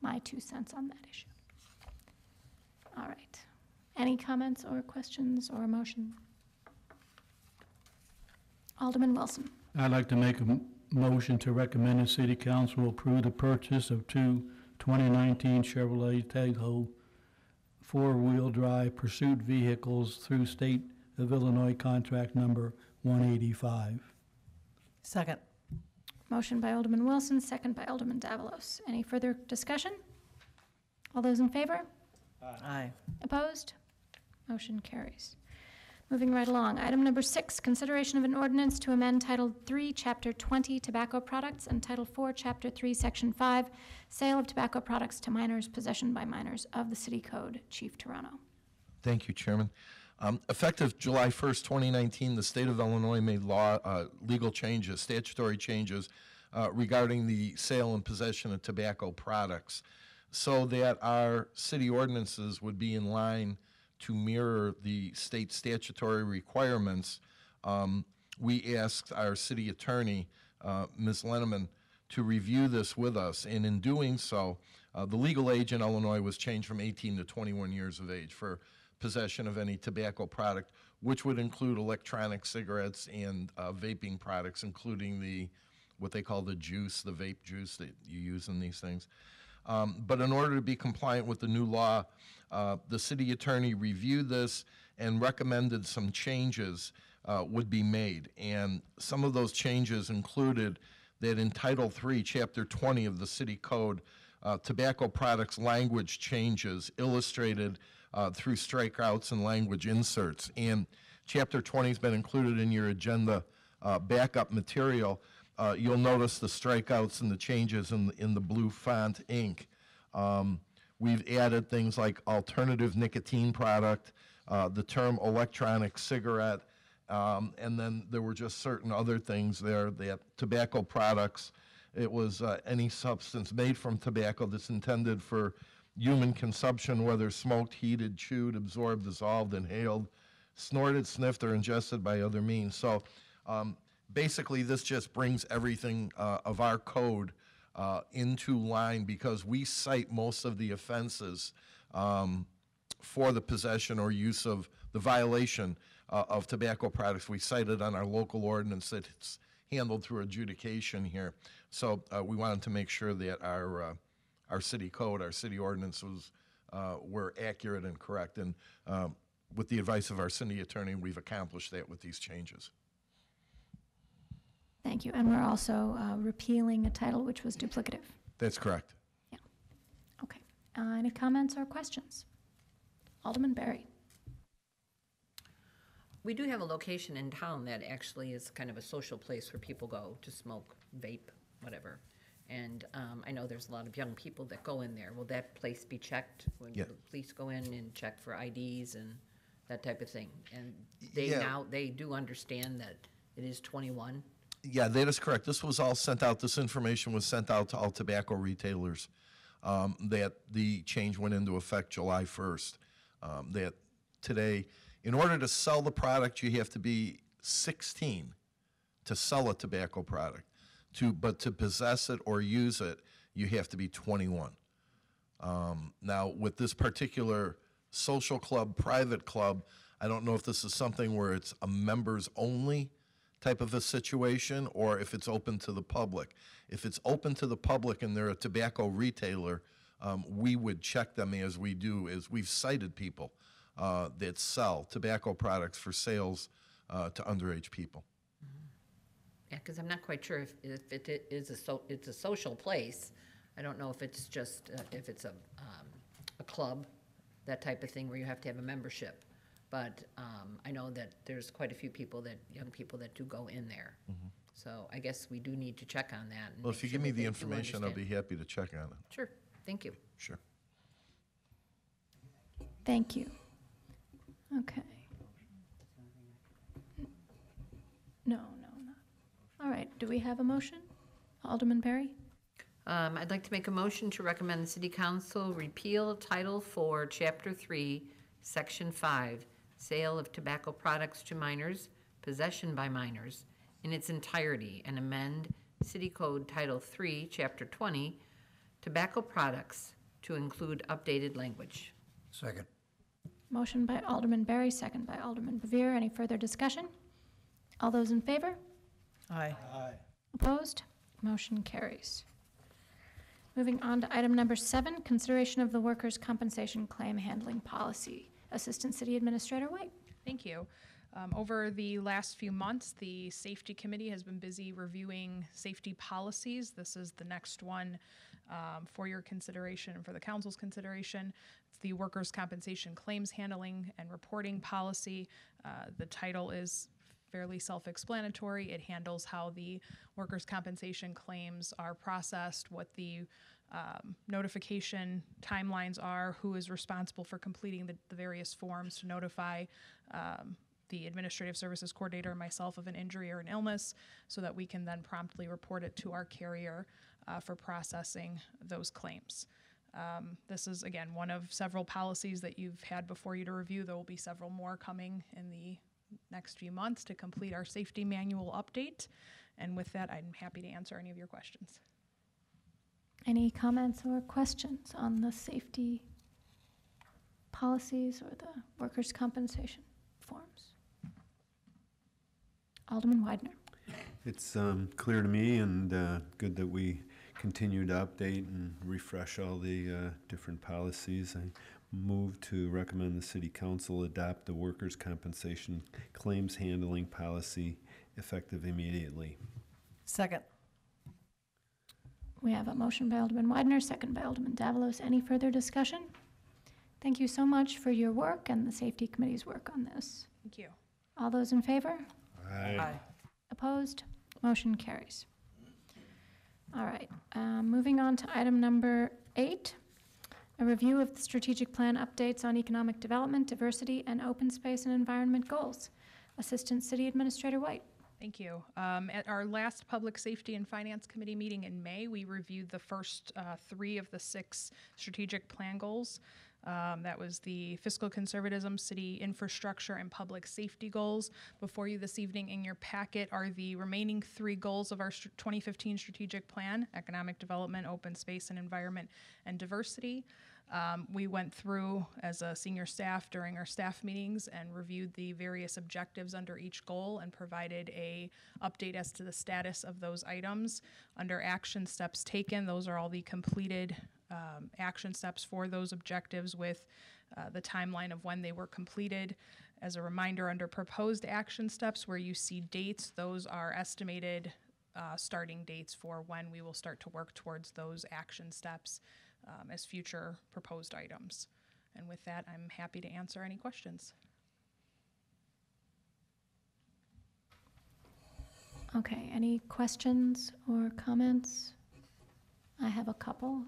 my 2 cents on that issue. All right. Any comments or questions or motion? Alderman Wilson. I'd like to make a motion to recommend the City Council approve the purchase of 2 2019 Chevrolet Tahoe four-wheel drive pursuit vehicles through State of Illinois contract number 185. Second. Motion by Alderman Wilson, second by Alderman Davalos. Any further discussion? All those in favor? Aye. Opposed? Motion carries. Moving right along. Item number 6, consideration of an ordinance to amend Title 3, Chapter 20, Tobacco Products, and Title 4, Chapter 3, Section 5, Sale of Tobacco Products to Minors, Possession by Minors of the City Code. Chief Toronto. Thank you, Chairman. Effective July 1st, 2019, the state of Illinois made legal changes, statutory changes regarding the sale and possession of tobacco products so that our city ordinances would be in line to mirror the state statutory requirements. We asked our city attorney, Ms. Lenneman, to review this with us, and in doing so, the legal age in Illinois was changed from 18 to 21 years of age for possession of any tobacco product, which would include electronic cigarettes and vaping products, including what they call the juice, the vape juice that you use in these things. But in order to be compliant with the new law, the city attorney reviewed this and recommended some changes would be made. And some of those changes included that in Title 3, Chapter 20 of the City Code, tobacco products language changes illustrated through strikeouts and language inserts. And Chapter 20 has been included in your agenda backup material. You'll notice the strikeouts and the changes in the blue font ink. We've added things like alternative nicotine product, the term electronic cigarette, and then there were just certain other things there that tobacco products, it was any substance made from tobacco that's intended for human consumption, whether smoked, heated, chewed, absorbed, dissolved, inhaled, snorted, sniffed, or ingested by other means. So basically, this just brings everything of our code into line because we cite most of the offenses for the possession or use of the violation of tobacco products. We cite it on our local ordinance that it's handled through adjudication here. So we wanted to make sure that our city code, our city ordinances were accurate and correct. And with the advice of our city attorney, we've accomplished that with these changes. Thank you. And we're also repealing a title which was duplicative. That's correct. Yeah. Okay. Any comments or questions? Alderman Berry. We do have a location in town that actually is kind of a social place where people go to smoke, vape, whatever. And I know there's a lot of young people that go in there. Will that place be checked? When Yeah. the police go in and check for IDs and that type of thing? And Yeah. they do understand that it is 21? Yeah, that is correct. This was all sent out, this information was sent out to all tobacco retailers, that the change went into effect July 1st. That today, in order to sell the product, you have to be 16 to sell a tobacco product. But to possess it or use it, you have to be 21. Now, with this particular social club, private club, I don't know if this is something where it's a members-only type of a situation or if it's open to the public. If it's open to the public and they're a tobacco retailer, we would check them as we do, as we've cited people that sell tobacco products for sales to underage people. Yeah, because I'm not quite sure if it is it's a social place. I don't know if it's just, if it's a club, that type of thing where you have to have a membership. But I know that there's quite a few people young people that do go in there. So I guess we do need to check on that. And Well, if make you sure give me that the they do information, I'll be understand. happy to check on it. Sure, thank you. Sure. Thank you. Okay. No, not. All right, do we have a motion? Alderman Berry? I'd like to make a motion to recommend the City Council repeal Title 4, Chapter 3, Section 5, sale of tobacco products to minors, possession by minors, in its entirety, and amend City Code Title 3, Chapter 20, tobacco products, to include updated language. Second. Motion by Alderman Berry, second by Alderman Bevere. Any further discussion? All those in favor? Aye. Opposed? Motion carries. Moving on to item number 7, consideration of the workers' compensation claim handling policy. Assistant City Administrator White. Thank you. Over the last few months, the Safety Committee has been busy reviewing safety policies. This is the next one for your consideration and for the council's consideration. It's the Workers' Compensation Claims Handling and Reporting Policy. The title is fairly self-explanatory. It handles how the workers' compensation claims are processed, what the notification timelines are, who is responsible for completing the various forms to notify the Administrative Services Coordinator and myself of an injury or an illness, so that we can then promptly report it to our carrier for processing those claims. This is, again, one of several policies that you've had before you to review. There will be several more coming in the next few months to complete our safety manual update. And with that, I'm happy to answer any of your questions. Any comments or questions on the safety policies or the workers' compensation forms? Alderman Widener. It's clear to me, and good that we continue to update and refresh all the different policies. I move to recommend the City Council adopt the workers' compensation claims handling policy effective immediately. Second. We have a motion by Alderman Widener, second by Alderman Davalos. Any further discussion? Thank you so much for your work and the Safety Committee's work on this. Thank you. All those in favor? Aye. Opposed? Motion carries. All right, moving on to item number 8, a review of the strategic plan updates on economic development, diversity, and open space and environment goals. Assistant City Administrator White. Thank you. At our last Public Safety and Finance Committee meeting in May, we reviewed the first 3 of the 6 strategic plan goals. That was the fiscal conservatism, city infrastructure, and public safety goals. Before you this evening in your packet are the remaining 3 goals of our 2015 strategic plan: economic development, open space and environment, and diversity. We went through as a senior staff during our staff meetings and reviewed the various objectives under each goal and provided a update as to the status of those items. Under action steps taken, those are all the completed action steps for those objectives with the timeline of when they were completed. As a reminder, under proposed action steps where you see dates, those are estimated starting dates for when we will start to work towards those action steps as future proposed items. And with that, I'm happy to answer any questions. Okay, any questions or comments? I have a couple.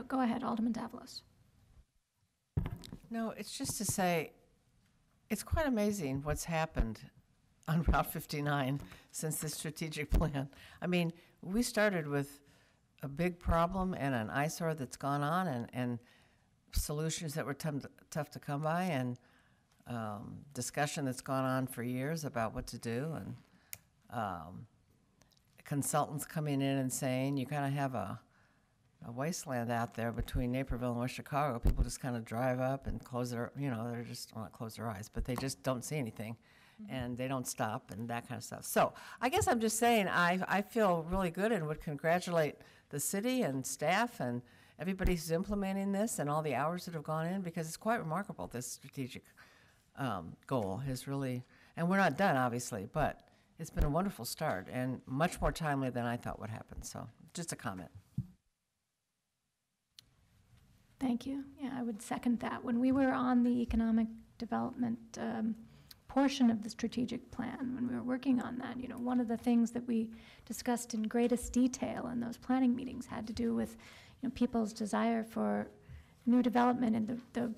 Go ahead, Alderman Davalos. No, it's just to say, it's quite amazing what's happened on Route 59 since the strategic plan. I mean, we started with a big problem and an eyesore that's gone on, and solutions that were tough to come by, and discussion that's gone on for years about what to do, and consultants coming in and saying you kind of have a wasteland out there between Naperville and West Chicago. People just kind of drive up and close their, they're just, well, not close their eyes, but they just don't see anything. And they don't stop and that kind of stuff. So I guess I'm just saying I feel really good and would congratulate the city and staff and everybody who's implementing this and all the hours that have gone in, because it's quite remarkable. This strategic goal is really, and we're not done obviously, but it's been a wonderful start and much more timely than I thought would happen. So just a comment. Thank you. Yeah, I would second that. When we were on the economic development portion of the strategic plan, when we were working on that, one of the things that we discussed in greatest detail in those planning meetings had to do with, people's desire for new development in the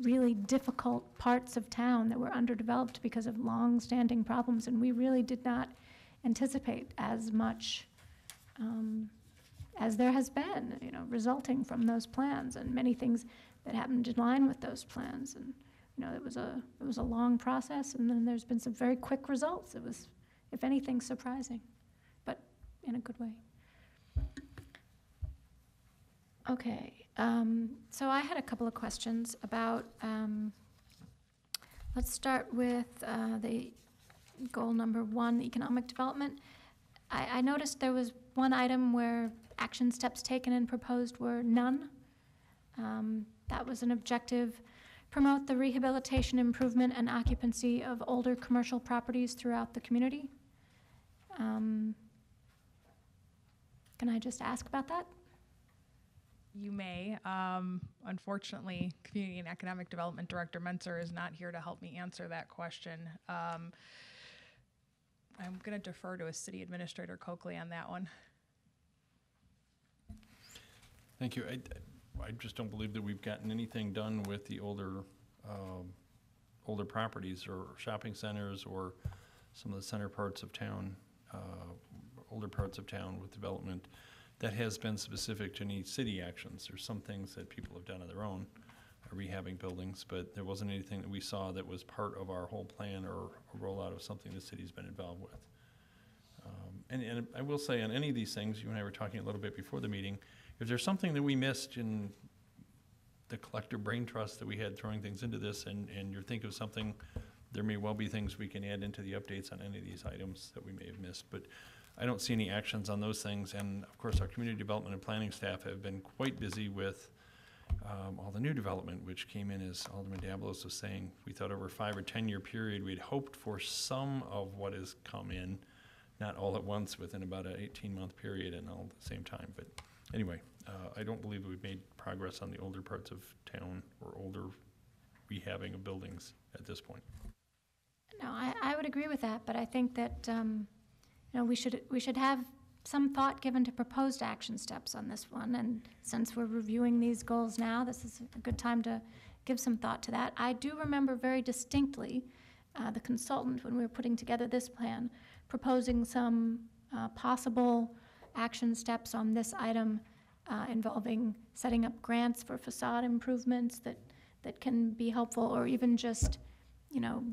really difficult parts of town that were underdeveloped because of long-standing problems, and we really did not anticipate as much as there has been, resulting from those plans, and many things that happened in line with those plans. And it was a long process, and then there's been some very quick results. It was, if anything, surprising, but in a good way. Okay, so I had a couple of questions about, let's start with the goal number 1, economic development. I noticed there was one item where action steps taken and proposed were none. That was an objective, promote the rehabilitation, improvement, and occupancy of older commercial properties throughout the community. Can I just ask about that? You may. Unfortunately, Community and Economic Development Director Menzer is not here to help me answer that question. I'm going to defer to a City Administrator Coakley on that one. Thank you. I just don't believe that we've gotten anything done with the older properties or shopping centers or some of the center parts of town, older parts of town with development that has been specific to any city actions. There's some things that people have done on their own, rehabbing buildings, but there wasn't anything that we saw that was part of our whole plan or a rollout of something the city's been involved with. And I will say on any of these things, you and I were talking a little bit before the meeting, if there's something that we missed in the collective brain trust that we had throwing things into this, and you're thinking of something, there may well be things we can add into the updates on any of these items that we may have missed. But I don't see any actions on those things. And of course, our community development and planning staff have been quite busy with all the new development, which came in, as Alderman Dablos was saying. We thought over a 5 or 10 year period, we'd hoped for some of what has come in, not all at once within about an 18-month period and all at the same time. But anyway, I don't believe we've made progress on the older parts of town or older rehabbing of buildings at this point. No, I would agree with that, but I think that we should have some thought given to proposed action steps on this one. And since we're reviewing these goals now, this is a good time to give some thought to that. I do remember very distinctly the consultant, when we were putting together this plan, proposing some possible action steps on this item involving setting up grants for facade improvements that can be helpful, or even just,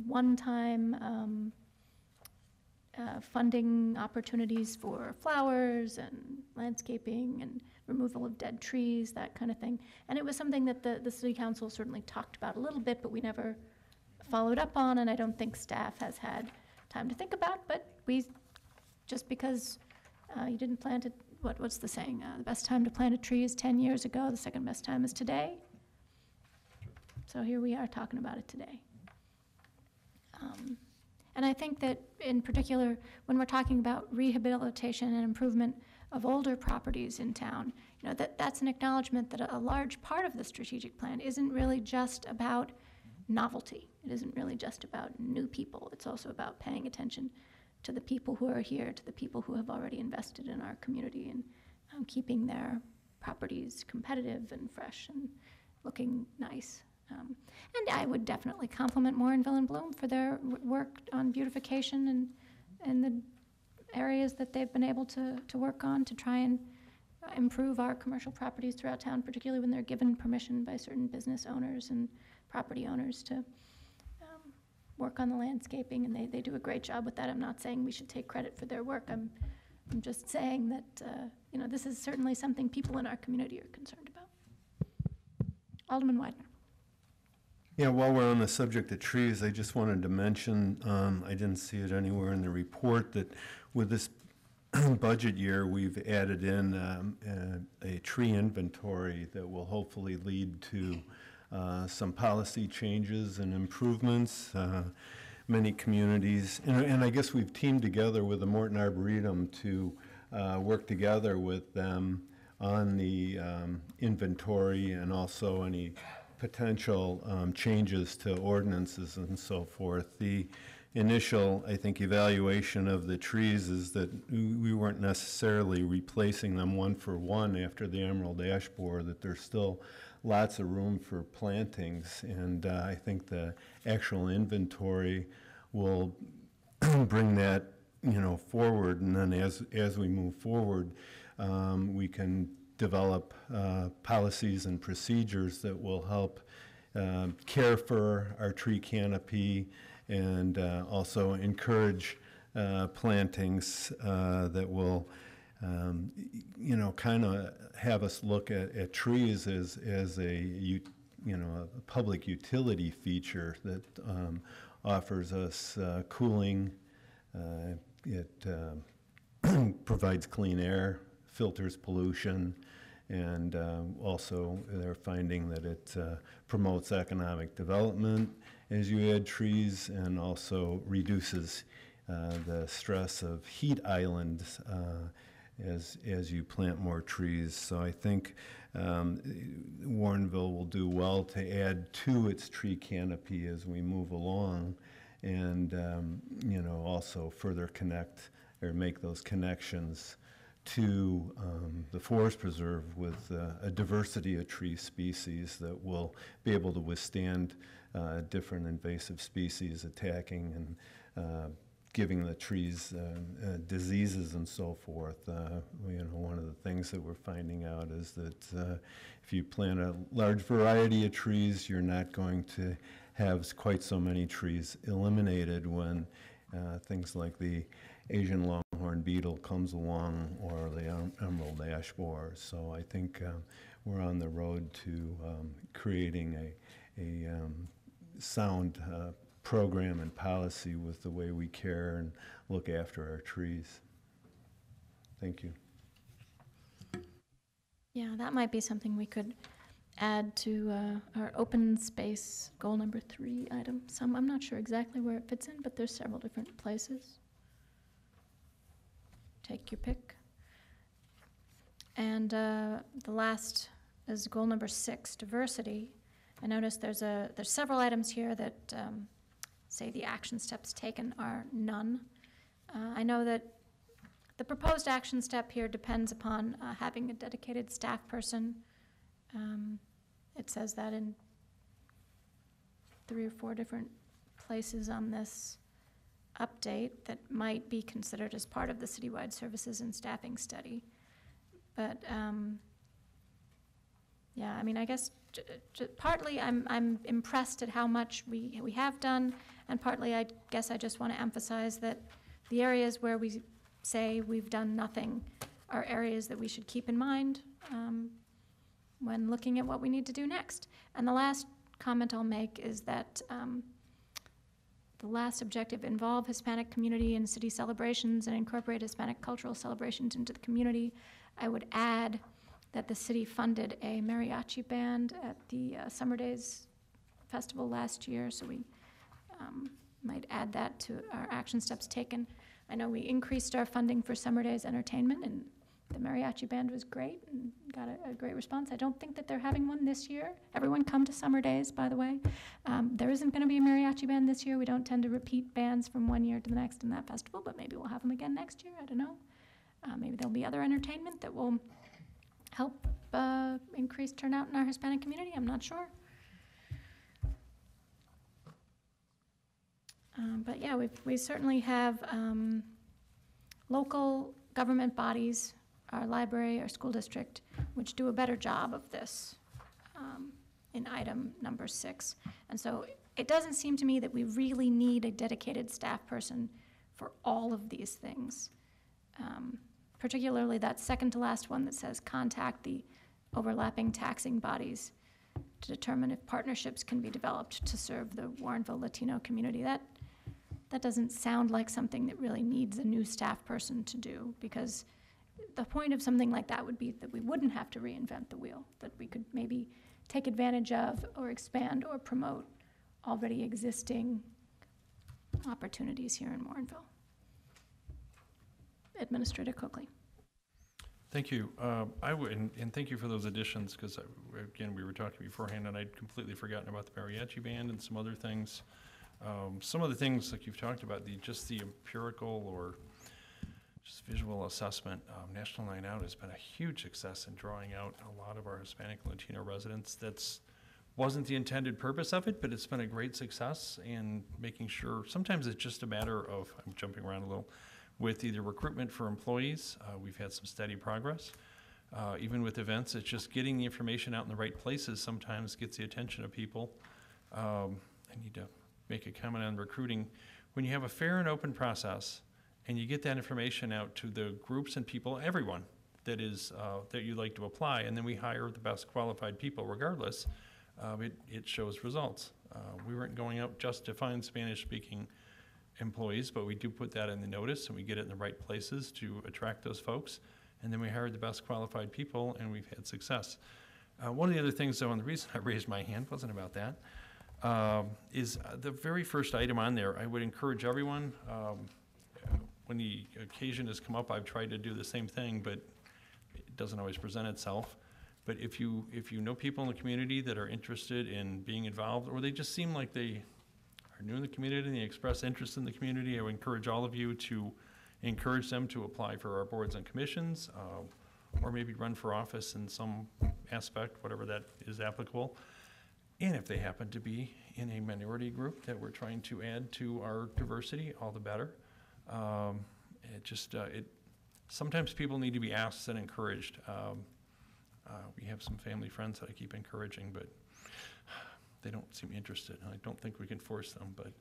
one-time funding opportunities for flowers and landscaping and removal of dead trees, that kind of thing. And it was something that the City Council certainly talked about a little bit, but we never followed up on, and I don't think staff has had time to think about. But just because you didn't plant it, what's the saying? The best time to plant a tree is 10 years ago, the second best time is today. So here we are talking about it today. And I think that in particular, when we're talking about rehabilitation and improvement of older properties in town, that's an acknowledgement that a large part of the strategic plan isn't really just about novelty. It isn't really just about new people. It's also about paying attention to the people who are here, to the people who have already invested in our community, and keeping their properties competitive and fresh and looking nice. And I would definitely compliment Morinville and Bloom for their work on beautification and the areas that they've been able to work on to try and improve our commercial properties throughout town, particularly when they're given permission by certain business owners and property owners to work on the landscaping, and they do a great job with that. I'm not saying we should take credit for their work. I'm just saying that this is certainly something people in our community are concerned about. Alderman Weidner. Yeah, while we're on the subject of trees, I just wanted to mention, I didn't see it anywhere in the report, that with this budget year, we've added in a tree inventory that will hopefully lead to some policy changes and improvements. Many communities, and I guess we've teamed together with the Morton Arboretum to work together with them on the inventory and also any potential changes to ordinances and so forth. The initial, I think, evaluation of the trees is that we weren't necessarily replacing them one for one after the emerald ash borer, that there's still lots of room for plantings, and I think the actual inventory will bring that forward, and then as we move forward, we can develop policies and procedures that will help care for our tree canopy and also encourage plantings that will, kind of have us look at trees as a public utility feature that offers us cooling. It provides clean air, filters pollution, and also they're finding that it promotes economic development as you add trees, and also reduces the stress of heat islands as you plant more trees. So I think Warrenville will do well to add to its tree canopy as we move along, and also further connect or make those connections to the forest preserve with a diversity of tree species that will be able to withstand different invasive species attacking and giving the trees diseases and so forth. One of the things that we're finding out is that if you plant a large variety of trees, you're not going to have quite so many trees eliminated when things like the Asian longhorn beetle comes along, or the emerald ash borer. So I think we're on the road to creating a sound program and policy with the way we care and look after our trees. Thank you. Yeah, that might be something we could add to our open space goal number 3 item. I'm not sure exactly where it fits in, but there's several different places. Take your pick. And the last is goal number 6, diversity. I noticed there's several items here that say the action steps taken are none. I know that the proposed action step here depends upon having a dedicated staff person. It says that in 3 or 4 different places on this update that might be considered as part of the citywide services and staffing study. But yeah, I mean, I guess partly I'm impressed at how much we have done, and partly I guess I just want to emphasize that the areas where we say we've done nothing are areas that we should keep in mind when looking at what we need to do next. And the last comment I'll make is that the last objective, involve Hispanic community in city celebrations and incorporate Hispanic cultural celebrations into the community. I would add that the city funded a mariachi band at the Summer Days Festival last year, so we might add that to our action steps taken. I know we increased our funding for Summer Days entertainment, and the mariachi band was great and got a great response. I don't think that they're having one this year. Everyone come to Summer Days, by the way. There isn't going to be a mariachi band this year. We don't tend to repeat bands from one year to the next in that festival, but maybe we'll have them again next year. I don't know. Maybe there'll be other entertainment that will help increase turnout in our Hispanic community. I'm not sure. But yeah, we certainly have local government bodies, our library, our school district, which do a better job of this in item number 6. And so it doesn't seem to me that we really need a dedicated staff person for all of these things. Particularly that second to last one that says contact the overlapping taxing bodies to determine if partnerships can be developed to serve the Warrenville Latino community. That doesn't sound like something that really needs a new staff person to do, because the point of something like that would be that we wouldn't have to reinvent the wheel, that we could maybe take advantage of or expand or promote already existing opportunities here in Warrenville. Administrator Coakley. Thank you. And thank you for those additions, because again, we were talking beforehand and I'd completely forgotten about the mariachi band and some other things. Some of the things like you've talked about, just the empirical or just visual assessment. National Night Out has been a huge success in drawing out a lot of our Hispanic and Latino residents. That's wasn't the intended purpose of it, but it's been a great success in making sure. Sometimes it's just a matter of, I'm jumping around a little, with either recruitment for employees. We've had some steady progress. Even with events, it's just getting the information out in the right places sometimes gets the attention of people. I need to make a comment on recruiting. When you have a fair and open process and you get that information out to the groups and people, everyone that is that you'd like to apply, and then we hire the best qualified people regardless, it shows results. We weren't going out just to find Spanish-speaking employees, but we do put that in the notice and we get it in the right places to attract those folks. And then we hired the best qualified people and we've had success. One of the other things though, and the reason I raised my hand wasn't about that, is the very first item on there. I would encourage everyone, when the occasion has come up, I've tried to do the same thing, but it doesn't always present itself. But if you know people in the community that are interested in being involved, or they just seem like they are new in the community and they express interest in the community, I would encourage all of you to encourage them to apply for our boards and commissions, or maybe run for office in some aspect, whatever that is applicable. And if they happen to be in a minority group that we're trying to add to our diversity, all the better. Sometimes people need to be asked and encouraged. We have some family friends that I keep encouraging, but they don't seem interested. I don't think we can force them, but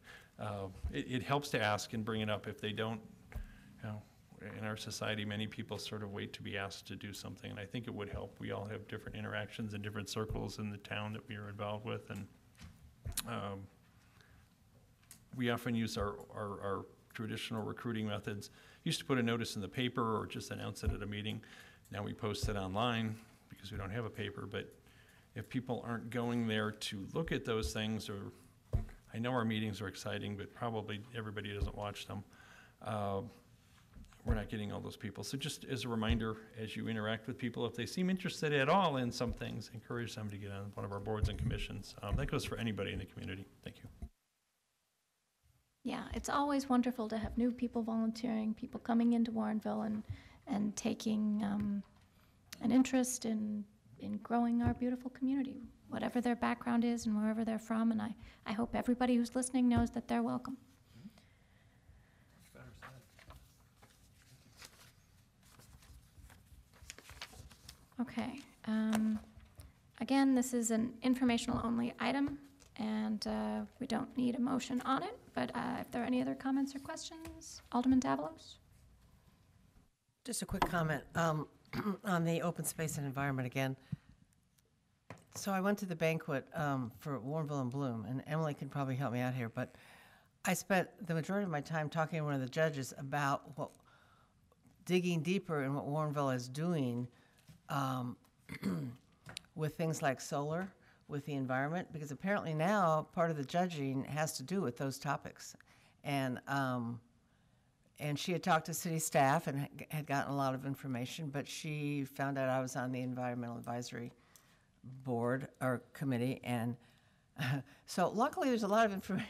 it helps to ask and bring it up. If they don't, in our society, many people sort of wait to be asked to do something, and I think it would help. We all have different interactions in different circles in the town that we are involved with, and we often use our traditional recruiting methods. Used to put a notice in the paper or just announce it at a meeting. Now we post it online because we don't have a paper, but if people aren't going there to look at those things, or I know our meetings are exciting, but probably everybody doesn't watch them, we're not getting all those people. So just as a reminder, as you interact with people, if they seem interested at all in some things, encourage them to get on one of our boards and commissions. That goes for anybody in the community. Thank you. Yeah, it's always wonderful to have new people volunteering, people coming into Warrenville and taking an interest in growing our beautiful community, whatever their background is and wherever they're from. And I hope everybody who's listening knows that they're welcome. Okay. Again, this is an informational only item, and we don't need a motion on it, but if there are any other comments or questions, Alderman Davalos? Just a quick comment on the open space and environment again. So I went to the banquet for Warrenville and Bloom, and Emily can probably help me out here, but I spent the majority of my time talking to one of the judges about digging deeper in what Warrenville is doing with things like solar, with the environment, because apparently now part of the judging has to do with those topics. And she had talked to city staff and had gotten a lot of information, but she found out I was on the Environmental Advisory Board or Committee, and so luckily there's a lot of information.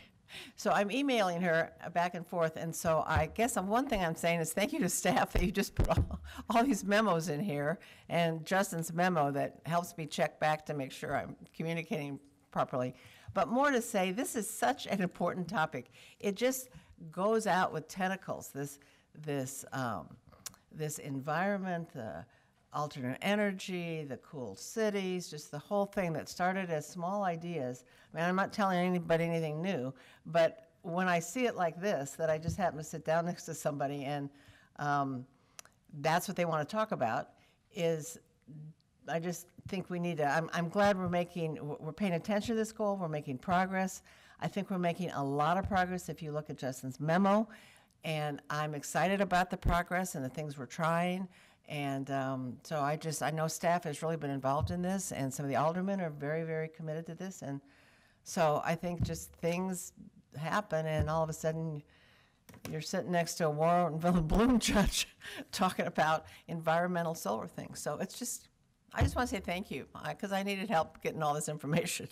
So I'm emailing her back and forth, and so I guess one thing I'm saying is thank you to staff that you just put all these memos in here, and Justin's memo that helps me check back to make sure I'm communicating properly. But more to say, this is such an important topic. It just goes out with tentacles, this environment, the alternate energy, the cool cities, just the whole thing that started as small ideas. I mean, I'm not telling anybody anything new, but when I see it like this, that I just happen to sit down next to somebody and that's what they want to talk about, is I just think we need to, I'm glad we're paying attention to this goal, we're making progress. I think we're making a lot of progress if you look at Justin's memo, and I'm excited about the progress and the things we're trying. And so I know staff has really been involved in this, and some of the aldermen are very, very committed to this. And so I think just things happen, and all of a sudden you're sitting next to a Warrenville and Bloom judge talking about environmental solar things. So it's just, I just want to say thank you, because I needed help getting all this information.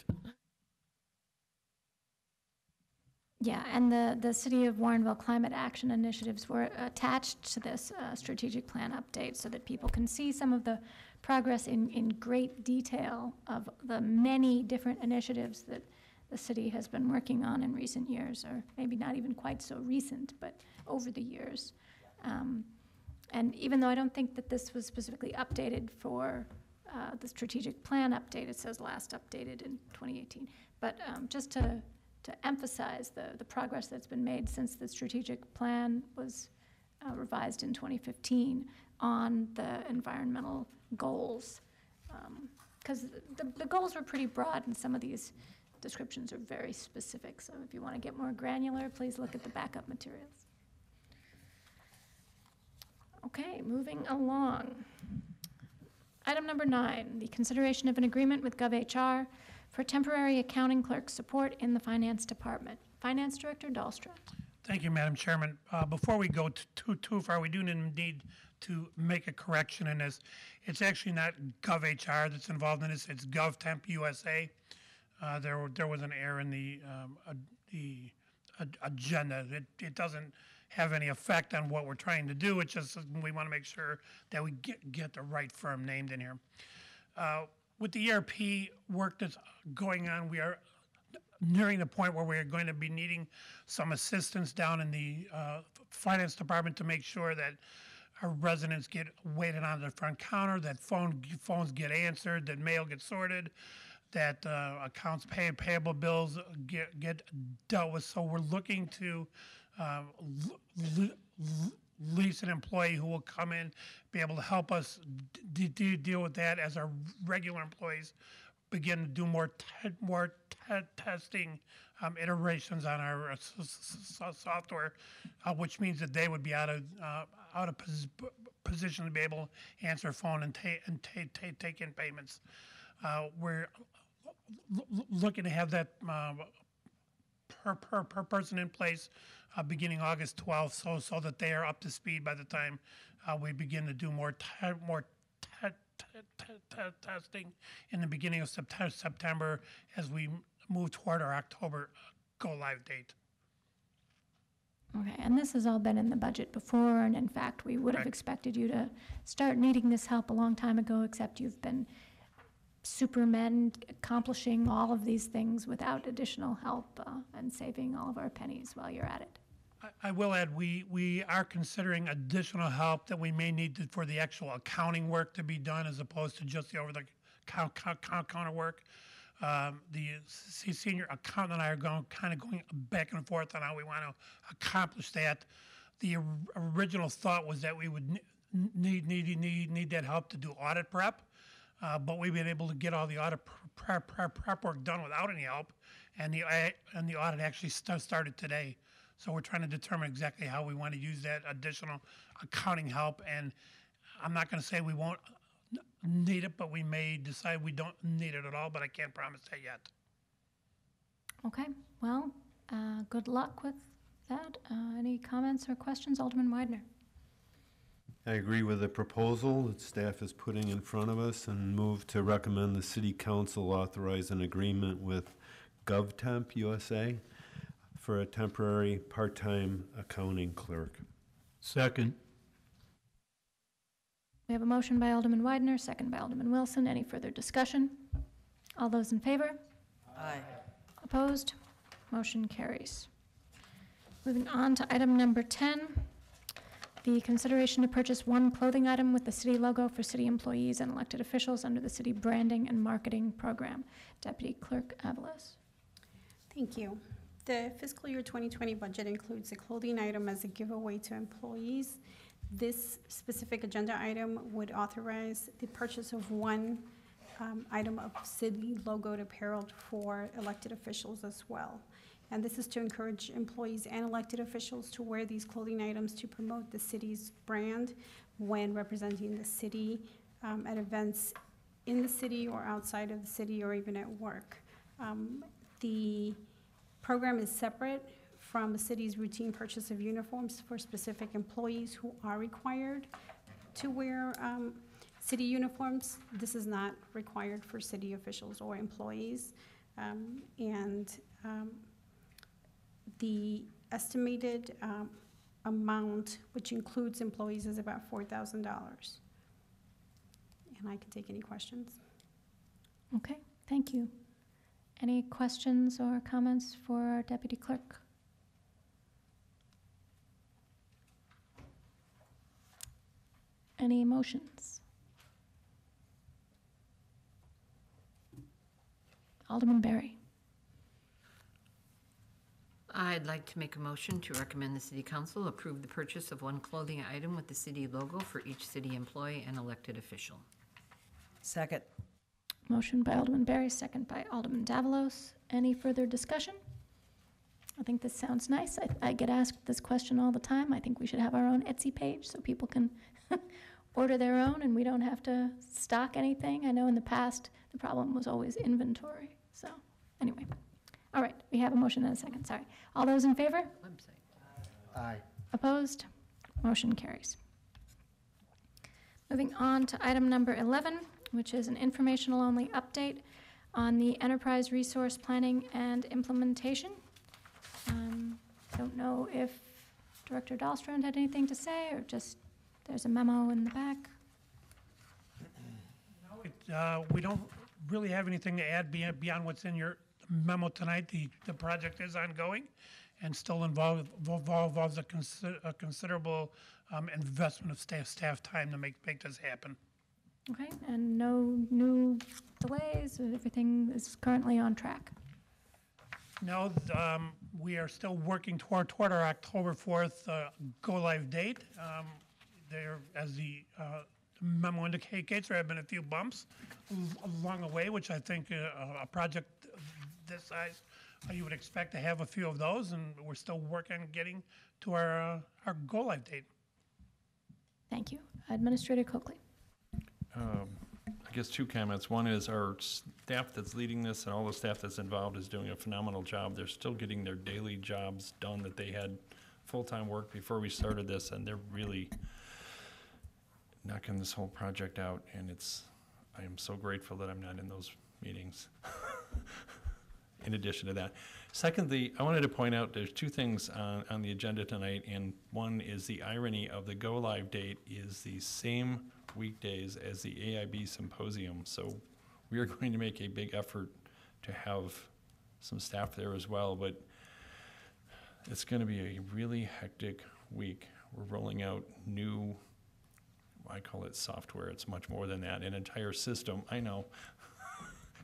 Yeah, and the City of Warrenville climate action initiatives were attached to this strategic plan update so that people can see some of the progress in great detail of the many different initiatives that the city has been working on in recent years, or maybe not even quite so recent, but over the years. And even though I don't think that this was specifically updated for the strategic plan update, it says last updated in 2018. But just to emphasize the progress that's been made since the strategic plan was revised in 2015 on the environmental goals. Because the goals were pretty broad, and some of these descriptions are very specific. So if you want to get more granular, please look at the backup materials. Okay, moving along. Item number 9, the consideration of an agreement with GovHR for temporary accounting clerk support in the Finance Department. Finance Director Dahlstrom. Thank you, Madam Chairman. Before we go too far, we do need to make a correction in this. It's actually not GovHR that's involved in this. It's GovTemp USA. There was an error in the agenda. It doesn't have any effect on what we're trying to do. It's just we want to make sure that we get the right firm named in here. With the ERP work that's going on, we are nearing the point where we're going to be needing some assistance down in the finance department to make sure that our residents get waited on the front counter, that phones get answered, that mail gets sorted, that accounts payable bills get dealt with. So we're looking to lease an employee who will come in, be able to help us deal with that as our regular employees begin to do more testing iterations on our software, which means that they would be out of position to be able to answer a phone and take in payments. We're looking to have that per person in place beginning August 12th, so that they are up to speed by the time we begin to do more testing in the beginning of September as we move toward our October go-live date. Okay, and this has all been in the budget before, and in fact, we would have expected you to start needing this help a long time ago, except you've been supermen accomplishing all of these things without additional help and saving all of our pennies while you're at it. I will add, we are considering additional help that we may need for the actual accounting work to be done as opposed to just the over-the-counter work. The senior accountant and I are going back and forth on how we want to accomplish that. The original thought was that we would need that help to do audit prep, but we've been able to get all the audit prep work done without any help, and the audit actually started today. So we're trying to determine exactly how we want to use that additional accounting help, and I'm not going to say we won't need it, but we may decide we don't need it at all, but I can't promise that yet. Okay, well, good luck with that. Any comments or questions? Alderman Weidner. I agree with the proposal that staff is putting in front of us and move to recommend the City Council authorize an agreement with GovTemp USA for a temporary part-time accounting clerk. Second. We have a motion by Alderman Weidner, second by Alderman Wilson. Any further discussion? All those in favor? Aye. Opposed? Motion carries. Moving on to item number 10, the consideration to purchase one clothing item with the city logo for city employees and elected officials under the city branding and marketing program. Deputy Clerk Avalos. Thank you. The fiscal year 2020 budget includes a clothing item as a giveaway to employees. This specific agenda item would authorize the purchase of one item of city logoed apparel for elected officials as well. And this is to encourage employees and elected officials to wear these clothing items to promote the city's brand when representing the city at events in the city or outside of the city or even at work. The program is separate from the city's routine purchase of uniforms for specific employees who are required to wear city uniforms. This is not required for city officials or employees. The estimated amount, which includes employees, is about $4,000. And I can take any questions. Okay, thank you. Any questions or comments for our Deputy Clerk? Any motions? Alderman Berry. I'd like to make a motion to recommend the city council approve the purchase of one clothing item with the city logo for each city employee and elected official. Second. Motion by Alderman Berry, second by Alderman Davalos. Any further discussion? I think this sounds nice. I get asked this question all the time. I think we should have our own Etsy page so people can order their own and we don't have to stock anything. I know in the past the problem was always inventory. So anyway. All right, we have a motion and a second, sorry. All those in favor? Website. Aye. Opposed? Motion carries. Moving on to item number 11, which is an informational-only update on the enterprise resource planning and implementation. Don't know if Director Dahlstrand had anything to say, or just there's a memo in the back. We don't really have anything to add beyond what's in your memo tonight. The project is ongoing and still involves a considerable investment of staff time to make this happen. Okay, and no new delays, everything is currently on track. No, we are still working toward our October 4th go-live date. There, as the memo indicates, there have been a few bumps along the way, which I think a project this size, you would expect to have a few of those, and we're still working on getting to our go-live date. Thank you. Administrator Coakley. I guess two comments. One is our staff that's leading this and all the staff that's involved is doing a phenomenal job. They're still getting their daily jobs done that they had full-time work before we started this, and they're really knocking this whole project out, and I am so grateful that I'm not in those meetings. In addition to that. Secondly, I wanted to point out there's two things on the agenda tonight, and one is the irony of the go-live date is the same weekdays as the AIB symposium. So we are going to make a big effort to have some staff there as well, but it's going to be a really hectic week. We're rolling out new, I call it software. It's much more than that, an entire system. I know.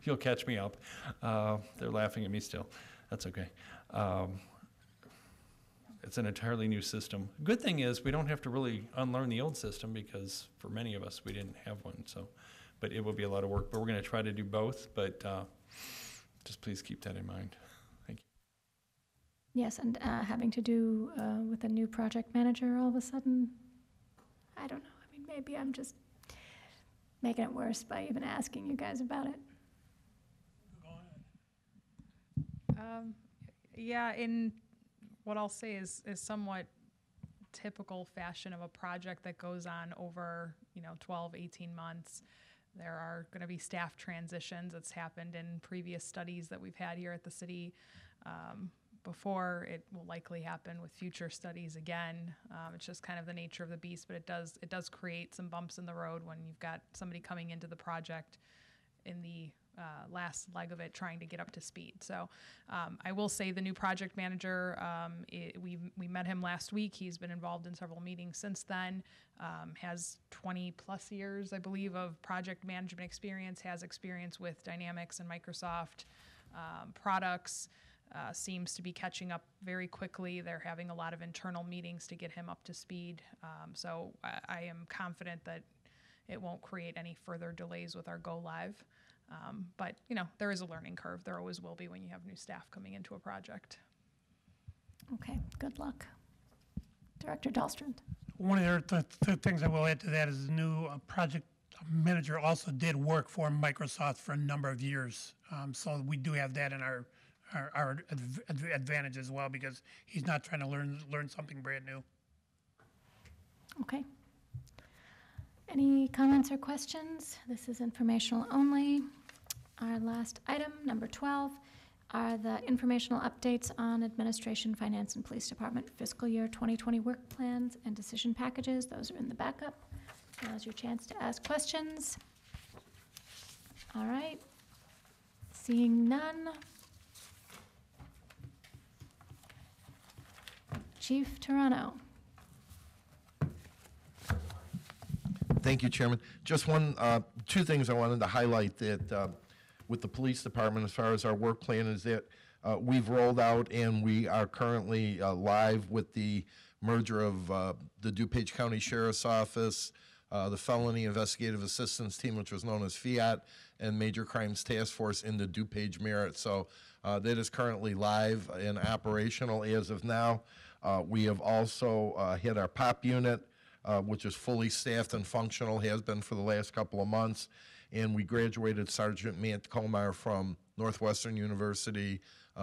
You'll catch me up. They're laughing at me still. That's okay. It's an entirely new system. Good thing is we don't have to really unlearn the old system because for many of us we didn't have one. So, but it will be a lot of work. But we're going to try to do both. But just please keep that in mind. Thank you. Yes, and having to do with a new project manager all of a sudden, I don't know. I mean, maybe I'm just making it worse by even asking you guys about it. Yeah, in what I'll say is somewhat typical fashion of a project that goes on over, 12, 18 months. There are going to be staff transitions. It's happened in previous studies that we've had here at the city before. It will likely happen with future studies again. It's just kind of the nature of the beast, but it does create some bumps in the road when you've got somebody coming into the project in the last leg of it trying to get up to speed. So I will say the new project manager, we met him last week. He's been involved in several meetings since then, has 20 plus years, I believe, of project management experience, has experience with Dynamics and Microsoft products, seems to be catching up very quickly. They're having a lot of internal meetings to get him up to speed. So I am confident that it won't create any further delays with our go live. But, there is a learning curve. There always will be when you have new staff coming into a project. Okay, good luck. Director Dahlstrand. One of the things I will add to that is the new project manager also did work for Microsoft for a number of years. So we do have that in our advantage as well, because he's not trying to learn something brand new. Okay. Any comments or questions? This is informational only. Our last item, number 12, are the informational updates on administration, finance, and police department fiscal year 2020 work plans and decision packages. Those are in the backup. Now's your chance to ask questions. All right. Seeing none. Chief Toronto. Thank you, Chairman. Just two things I wanted to highlight that with the police department as far as our work plan is that we've rolled out and we are currently live with the merger of the DuPage County Sheriff's Office, the Felony Investigative Assistance Team, which was known as FIAT, and Major Crimes Task Force into DuPage Merit. So that is currently live and operational as of now. We have also hit our POP unit, which is fully staffed and functional, has been for the last couple of months. And we graduated Sergeant Matt Komar from Northwestern University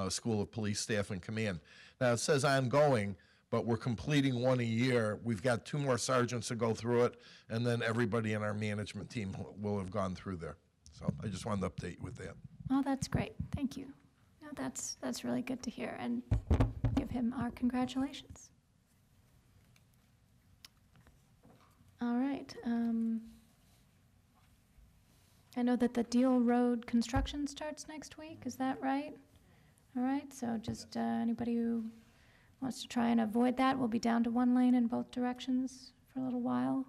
School of Police Staff and Command. Now, it says ongoing, but we're completing one a year. We've got 2 more sergeants to go through it, and then everybody in our management team will have gone through there. So I just wanted to update you with that. Oh, that's great. Thank you. No, that's really good to hear, and give him our congratulations. All right. I know that the Deal Road construction starts next week. Is that right? All right. So just anybody who wants to try and avoid that, we'll be down to 1 lane in both directions for a little while.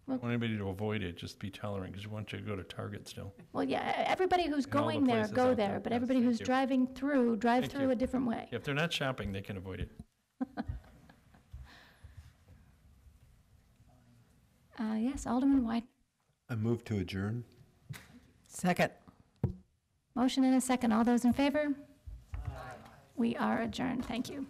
I don't want anybody to avoid it, just be tolerant, because we want you to go to Target still. Well, yeah, everybody who's And all the going there, places go out there, there. but Yes, everybody thank who's you. driving through, drive Thank through you. a different way. If they're not shopping, they can avoid it. Yes, Alderman White. I move to adjourn. Second. Motion and a second. All those in favor? We are adjourned. Thank you.